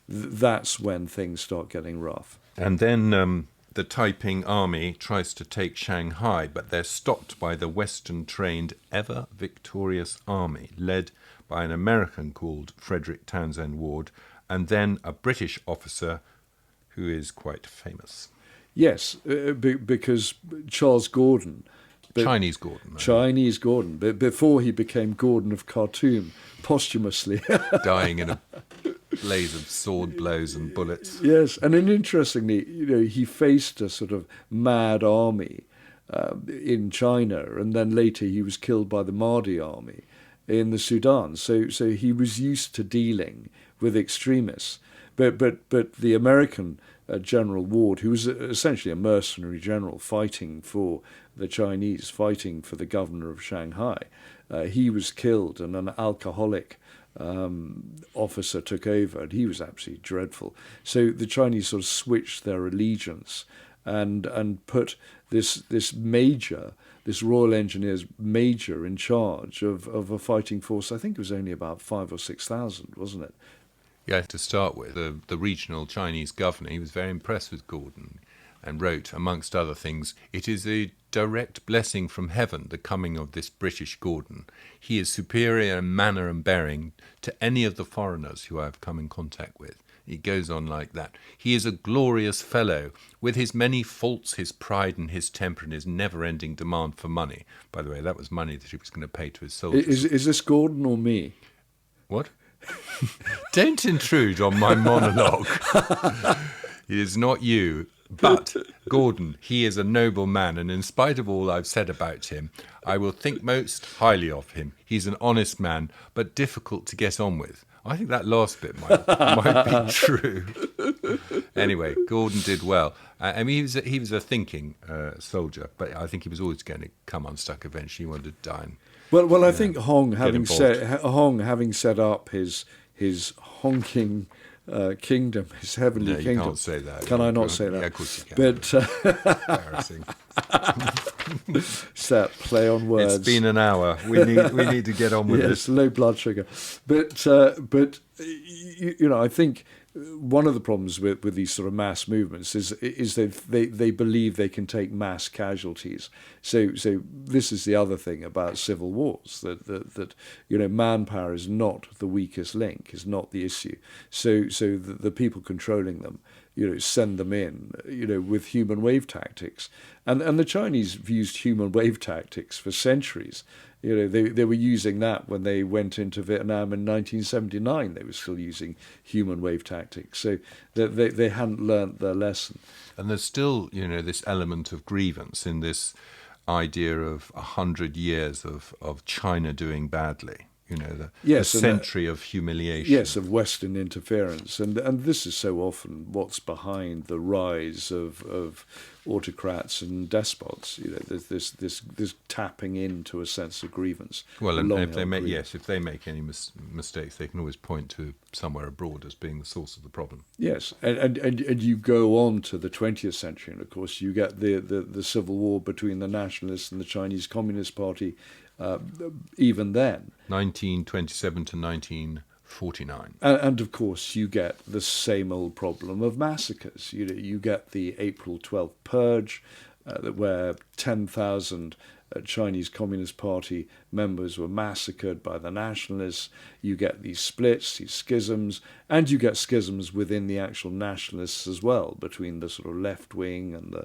that's when things start getting rough. And then the Taiping army tries to take Shanghai, but they're stopped by the Western-trained, ever-victorious army, led by an American called Frederick Townsend Ward, and then a British officer who is quite famous. Yes, because Charles Gordon... Chinese Gordon. Chinese Gordon, but before he became Gordon of Khartoum, posthumously. Dying in a blaze of sword blows and bullets. Yes, and then interestingly, he faced a sort of mad army in China, and then later he was killed by the Mahdi army in the Sudan. So he was used to dealing with extremists. But the American General Ward, who was essentially a mercenary general fighting for the Chinese, fighting for the governor of Shanghai, he was killed, and an alcoholic officer took over, and he was absolutely dreadful. So the Chinese sort of switched their allegiance and put this major, this Royal Engineers major, in charge of a fighting force. I think it was only about 5,000 or 6,000, wasn't it? Yeah, to start with, the regional Chinese governor, he was very impressed with Gordon and wrote, amongst other things, "It is a direct blessing from heaven, the coming of this British Gordon. He is superior in manner and bearing to any of the foreigners who I have come in contact with." He goes on like that. "He is a glorious fellow, with his many faults, his pride and his temper and his never-ending demand for money." By the way, that was money that he was going to pay to his soldiers. Is this Gordon or me? What? Don't intrude on my monologue. It is not you. But Gordon, he is a noble man, and in spite of all I've said about him, I will think most highly of him. He's an honest man, but difficult to get on with. I think that last bit might be true. Anyway, Gordon did well. I mean, he was a thinking soldier, but I think he was always going to come unstuck eventually. He wanted to die. Well, I think Hong having set up his honking kingdom, his heavenly No, you kingdom. can't say that. Can I not say that? Yeah, of course you can. But Embarrassing. it's that play on words. It's been an hour. We need to get on with yes, this. low blood sugar. But I think one of the problems with these sort of mass movements is they believe they can take mass casualties. So this is the other thing about civil wars, that manpower is not the weakest link, is not the issue. So the people controlling them, send them in, with human wave tactics, and the Chinese have used human wave tactics for centuries. They were using that when they went into Vietnam in 1979. They were still using human wave tactics. So they hadn't learnt their lesson. And there's still, this element of grievance in this idea of 100 years of China doing badly. The century of humiliation. Yes, of Western interference. And this is so often what's behind the rise of autocrats and despots. There's this tapping into a sense of grievance. Well, and if they make any mistakes, they can always point to somewhere abroad as being the source of the problem. Yes, and you go on to the 20th century, and of course you get the civil war between the nationalists and the Chinese Communist Party. Even then, 1927 to 1949, and of course you get the same old problem of massacres. You get the April 12th purge, where 10,000 Chinese Communist Party members were massacred by the nationalists. You get these splits, these schisms, and you get schisms within the actual nationalists as well, between the sort of left wing and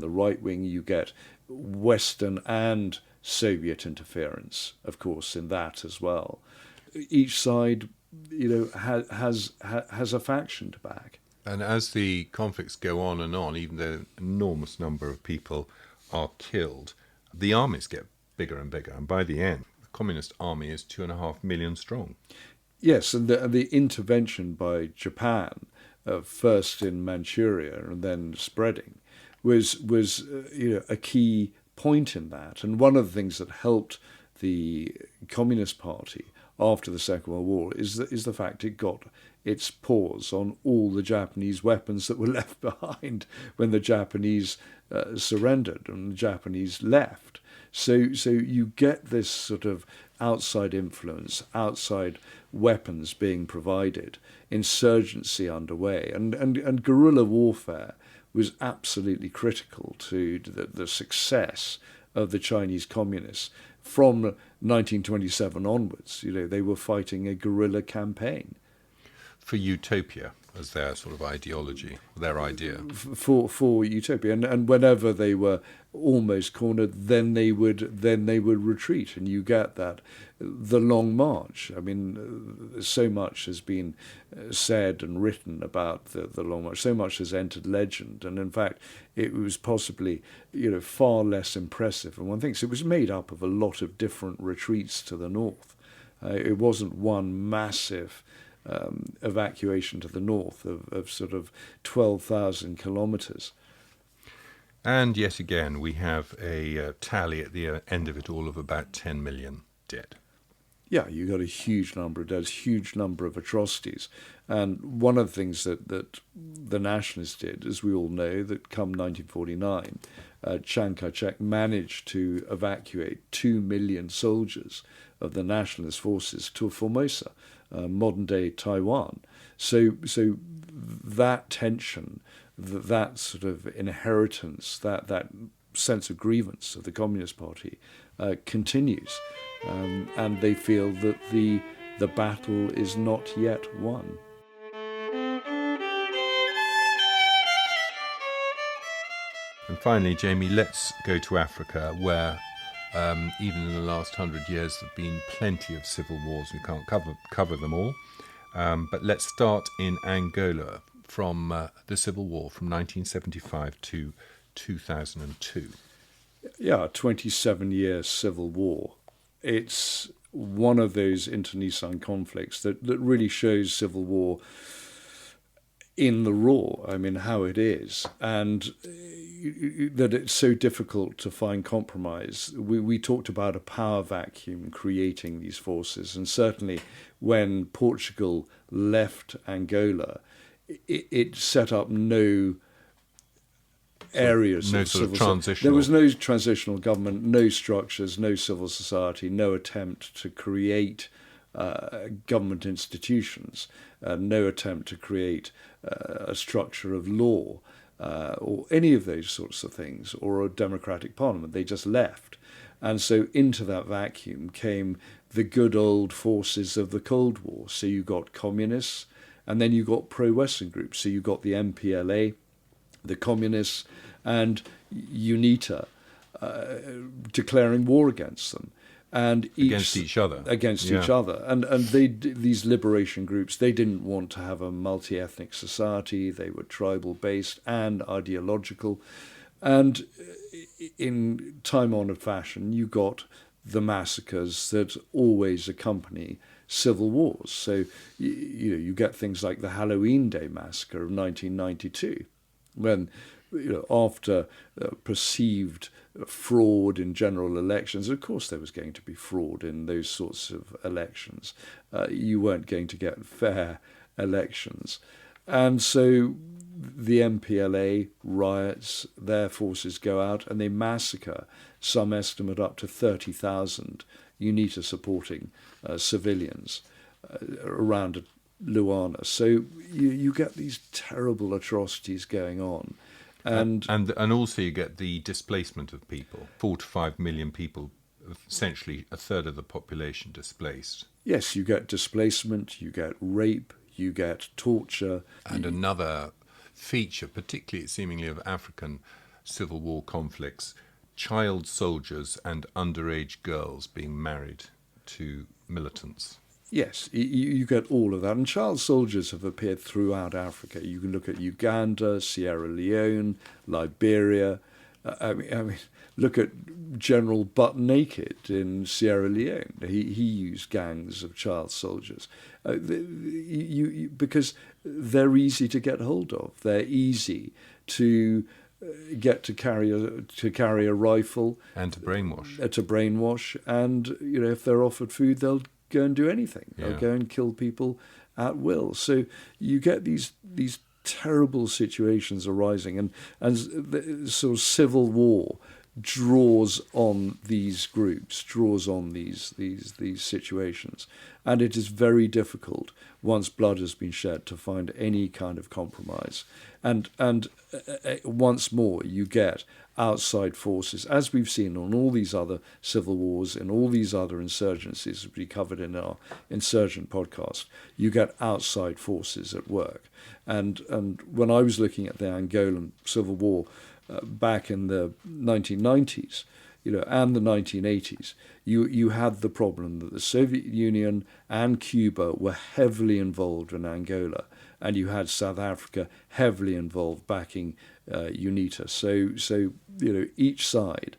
the right wing. You get Western and Soviet interference, of course, in that as well. Each side, has a faction to back. And as the conflicts go on, even though an enormous number of people are killed, the armies get bigger and bigger. And by the end, the Communist army is 2.5 million strong. Yes, and the intervention by Japan, first in Manchuria and then spreading, was a key point in that. And one of the things that helped the Communist Party after the Second World War is the fact it got its paws on all the Japanese weapons that were left behind when the Japanese surrendered and the Japanese left. So you get this sort of outside influence, outside weapons being provided, insurgency underway, and guerrilla warfare was absolutely critical to the success of the Chinese communists. From 1927 onwards, they were fighting a guerrilla campaign. For utopia as their sort of ideology, their idea. For utopia. And whenever they were almost cornered, then they would retreat, and you get the Long March. I mean, so much has been said and written about the Long March. So much has entered legend, and in fact, it was possibly far less impressive. And one thinks it was made up of a lot of different retreats to the north. It wasn't one massive evacuation to the north of sort of 12,000 kilometres. And yet again, we have a tally at the end of it all of about 10 million dead. Yeah, you got a huge number of deaths, huge number of atrocities. And one of the things that the nationalists did, as we all know, that come 1949, Chiang Kai-shek managed to evacuate 2 million soldiers of the nationalist forces to Formosa, modern-day Taiwan. So that tension, that sort of inheritance, that sense of grievance of the Communist Party continues, and they feel that the battle is not yet won. And finally, Jamie, let's go to Africa, where even in the last 100 years there have been plenty of civil wars. We can't cover them all, but let's start in Angola from the civil war from 1975 to 2002. Yeah, 27-year civil war. It's one of those internecine conflicts that really shows civil war in the raw, I mean, how it is. And, that it's so difficult to find compromise. We talked about a power vacuum creating these forces, and certainly when Portugal left Angola, it set up no areas no of sort of civil transitional. There was no transitional government, no structures, no civil society, no attempt to create government institutions, no attempt to create a structure of law or any of those sorts of things, or a democratic parliament. They just left. And so into that vacuum came the good old forces of the Cold War. So you got communists, and then you got pro-Western groups. So you got the MPLA, the communists, and UNITA declaring war against them. And against each other. Each other. And these liberation groups, they didn't want to have a multi-ethnic society. They were tribal-based and ideological. And in time-honoured fashion, you got the massacres that always accompany civil wars. So you get things like the Halloween Day massacre of 1992, when after perceived fraud in general elections. Of course there was going to be fraud in those sorts of elections. You weren't going to get fair elections. And so the MPLA riots, their forces go out and they massacre, some estimate up to 30,000 UNITA supporting civilians around Luanda. So you get these terrible atrocities going on. And also you get the displacement of people. 4 to 5 million people, essentially a third of the population displaced. Yes, you get displacement, you get rape, you get torture. And another feature, particularly seemingly of African civil war conflicts, child soldiers and underage girls being married to militants. Yes, you get all of that. And child soldiers have appeared throughout Africa. You can look at Uganda, Sierra Leone, Liberia. I mean, look at General Butt Naked in Sierra Leone. He used gangs of child soldiers because they're easy to get hold of. They're easy to get to carry a rifle and to brainwash. And if they're offered food, they'll go and do anything. They'll go and kill people at will. So you get these terrible situations arising, and the sort of civil war draws on these groups, draws on these situations, and it is very difficult once blood has been shed to find any kind of compromise. And once more you get outside forces, as we've seen on all these other civil wars and all these other insurgencies we covered in our Insurgent podcast. You get outside forces at work. And when I was looking at the Angolan civil war back in the 1990s, and the 1980s, you had the problem that the Soviet Union and Cuba were heavily involved in Angola, and you had South Africa heavily involved backing UNITA. So each side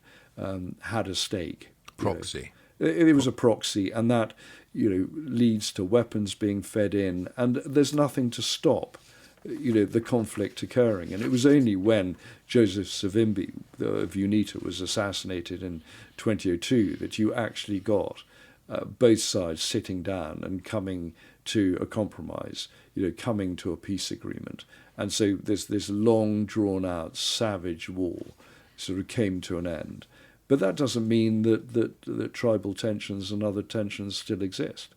had a stake. Proxy. It was a proxy, and that leads to weapons being fed in, and there's nothing to stop the conflict occurring. And it was only when Joseph Savimbi of UNITA was assassinated in 2002 that you actually got both sides sitting down and coming to a compromise, coming to a peace agreement. And so this long drawn-out savage war sort of came to an end. But that doesn't mean that tribal tensions and other tensions still exist,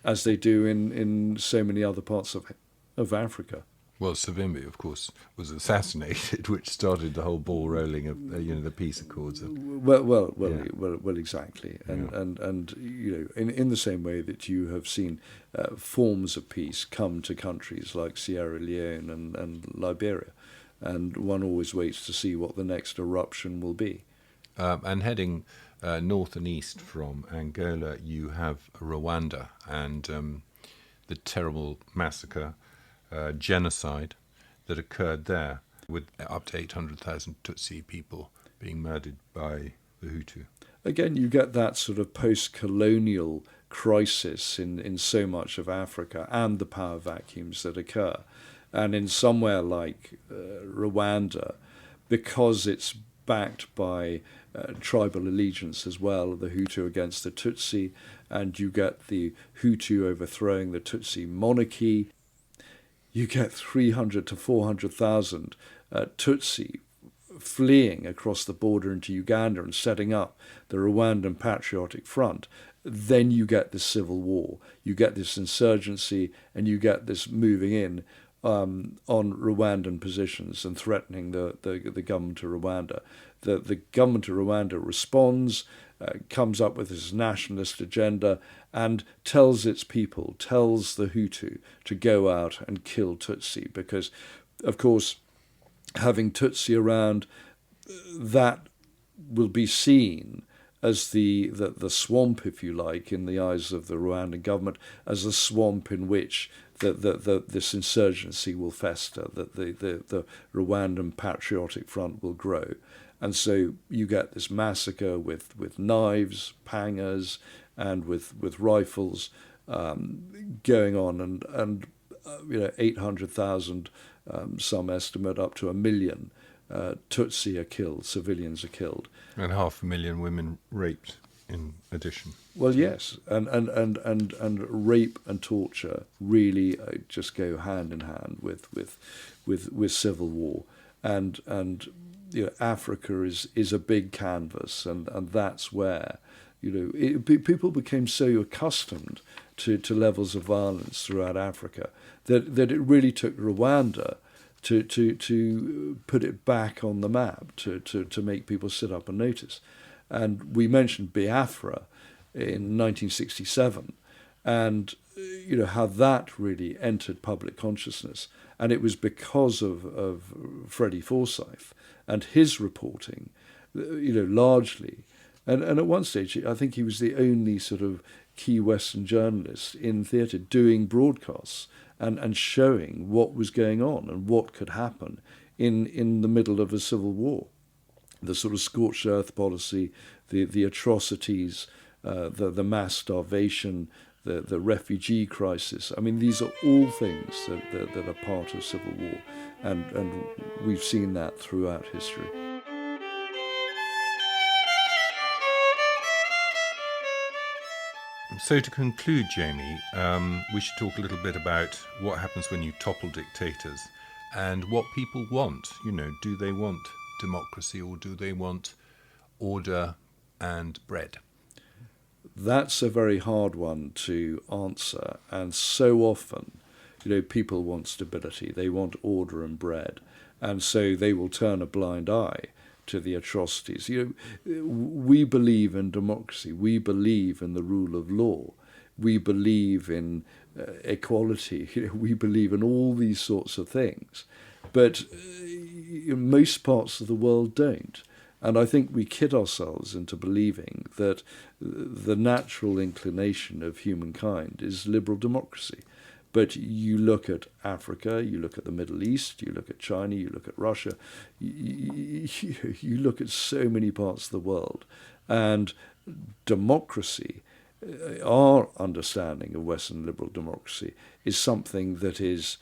as they do in so many other parts of Africa. Well, Savimbi, of course, was assassinated, which started the whole ball rolling of the peace accords. Well, exactly, and in the same way that you have seen forms of peace come to countries like Sierra Leone and Liberia, and one always waits to see what the next eruption will be. And heading north and east from Angola, you have Rwanda and the terrible massacre, genocide that occurred there, with up to 800,000 Tutsi people being murdered by the Hutu. Again, you get that sort of post-colonial crisis in so much of Africa, and the power vacuums that occur. And in somewhere like Rwanda, because it's backed by tribal allegiance as well, the Hutu against the Tutsi, and you get the Hutu overthrowing the Tutsi monarchy. You get 300 to 400,000 Tutsi fleeing across the border into Uganda and setting up the Rwandan Patriotic Front. Then you get this civil war, you get this insurgency, and you get this moving in on Rwandan positions and threatening the government of Rwanda. The government of Rwanda responds, comes up with this nationalist agenda, and tells its people, tells the Hutu to go out and kill Tutsi, because, of course, having Tutsi around, that will be seen as the swamp, if you like, in the eyes of the Rwandan government, as a swamp in which this insurgency will fester, that the Rwandan Patriotic Front will grow. And so you get this massacre with knives, pangas, and with rifles going on, and 800,000, some estimate up to 1 million Tutsi are killed, civilians are killed. And 500,000 women raped in addition. Well, yes, and rape and torture really just go hand in hand with civil war, and Africa is a big canvas, and that's where people became so accustomed to levels of violence throughout Africa that it really took Rwanda to put it back on the map, to make people sit up and notice. And we mentioned Biafra in 1967, and how that really entered public consciousness. And it was because of Freddie Forsyth and his reporting, largely. And at one stage, I think he was the only sort of key Western journalist in theatre doing broadcasts and showing what was going on and what could happen in the middle of a civil war. The sort of scorched earth policy, the atrocities, the mass starvation, the refugee crisis. I mean, these are all things that are part of civil war, and we've seen that throughout history. So to conclude, Jamie, we should talk a little bit about what happens when you topple dictators and what people want. Do they want democracy, or do they want order and bread? That's a very hard one to answer, and so often, people want stability, they want order and bread, and so they will turn a blind eye to the atrocities. We believe in democracy, we believe in the rule of law, we believe in equality, we believe in all these sorts of things, but most parts of the world don't. And I think we kid ourselves into believing that the natural inclination of humankind is liberal democracy. But you look at Africa, you look at the Middle East, you look at China, you look at Russia, you look at so many parts of the world, and democracy, our understanding of Western liberal democracy, is something that is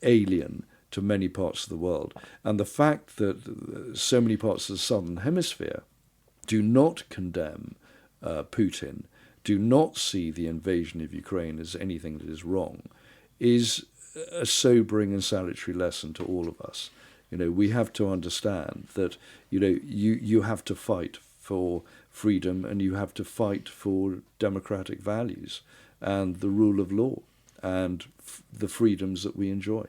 alien to many parts of the world. And the fact that so many parts of the Southern Hemisphere do not condemn Putin, do not see the invasion of Ukraine as anything that is wrong, is a sobering and salutary lesson to all of us. We have to understand that you have to fight for freedom, and you have to fight for democratic values and the rule of law and the freedoms that we enjoy.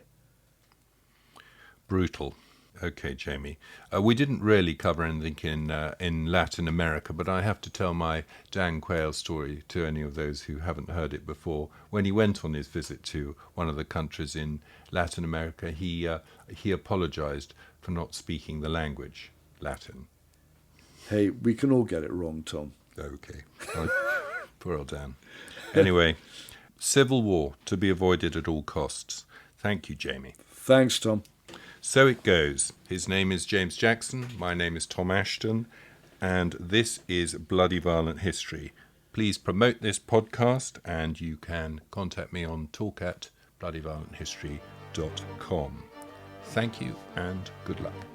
Brutal. Okay, Jamie. We didn't really cover anything in Latin America, but I have to tell my Dan Quayle story to any of those who haven't heard it before. When he went on his visit to one of the countries in Latin America, he apologized for not speaking the language, Latin. Hey, we can all get it wrong, Tom. Okay. Poor old Dan. Anyway, civil war to be avoided at all costs. Thank you, Jamie. Thanks, Tom. So it goes. His name is James Jackson. My name is Tom Assheton. And this is Bloody Violent History. Please promote this podcast, and you can contact me on talk@bloodyviolenthistory.com. Thank you and good luck.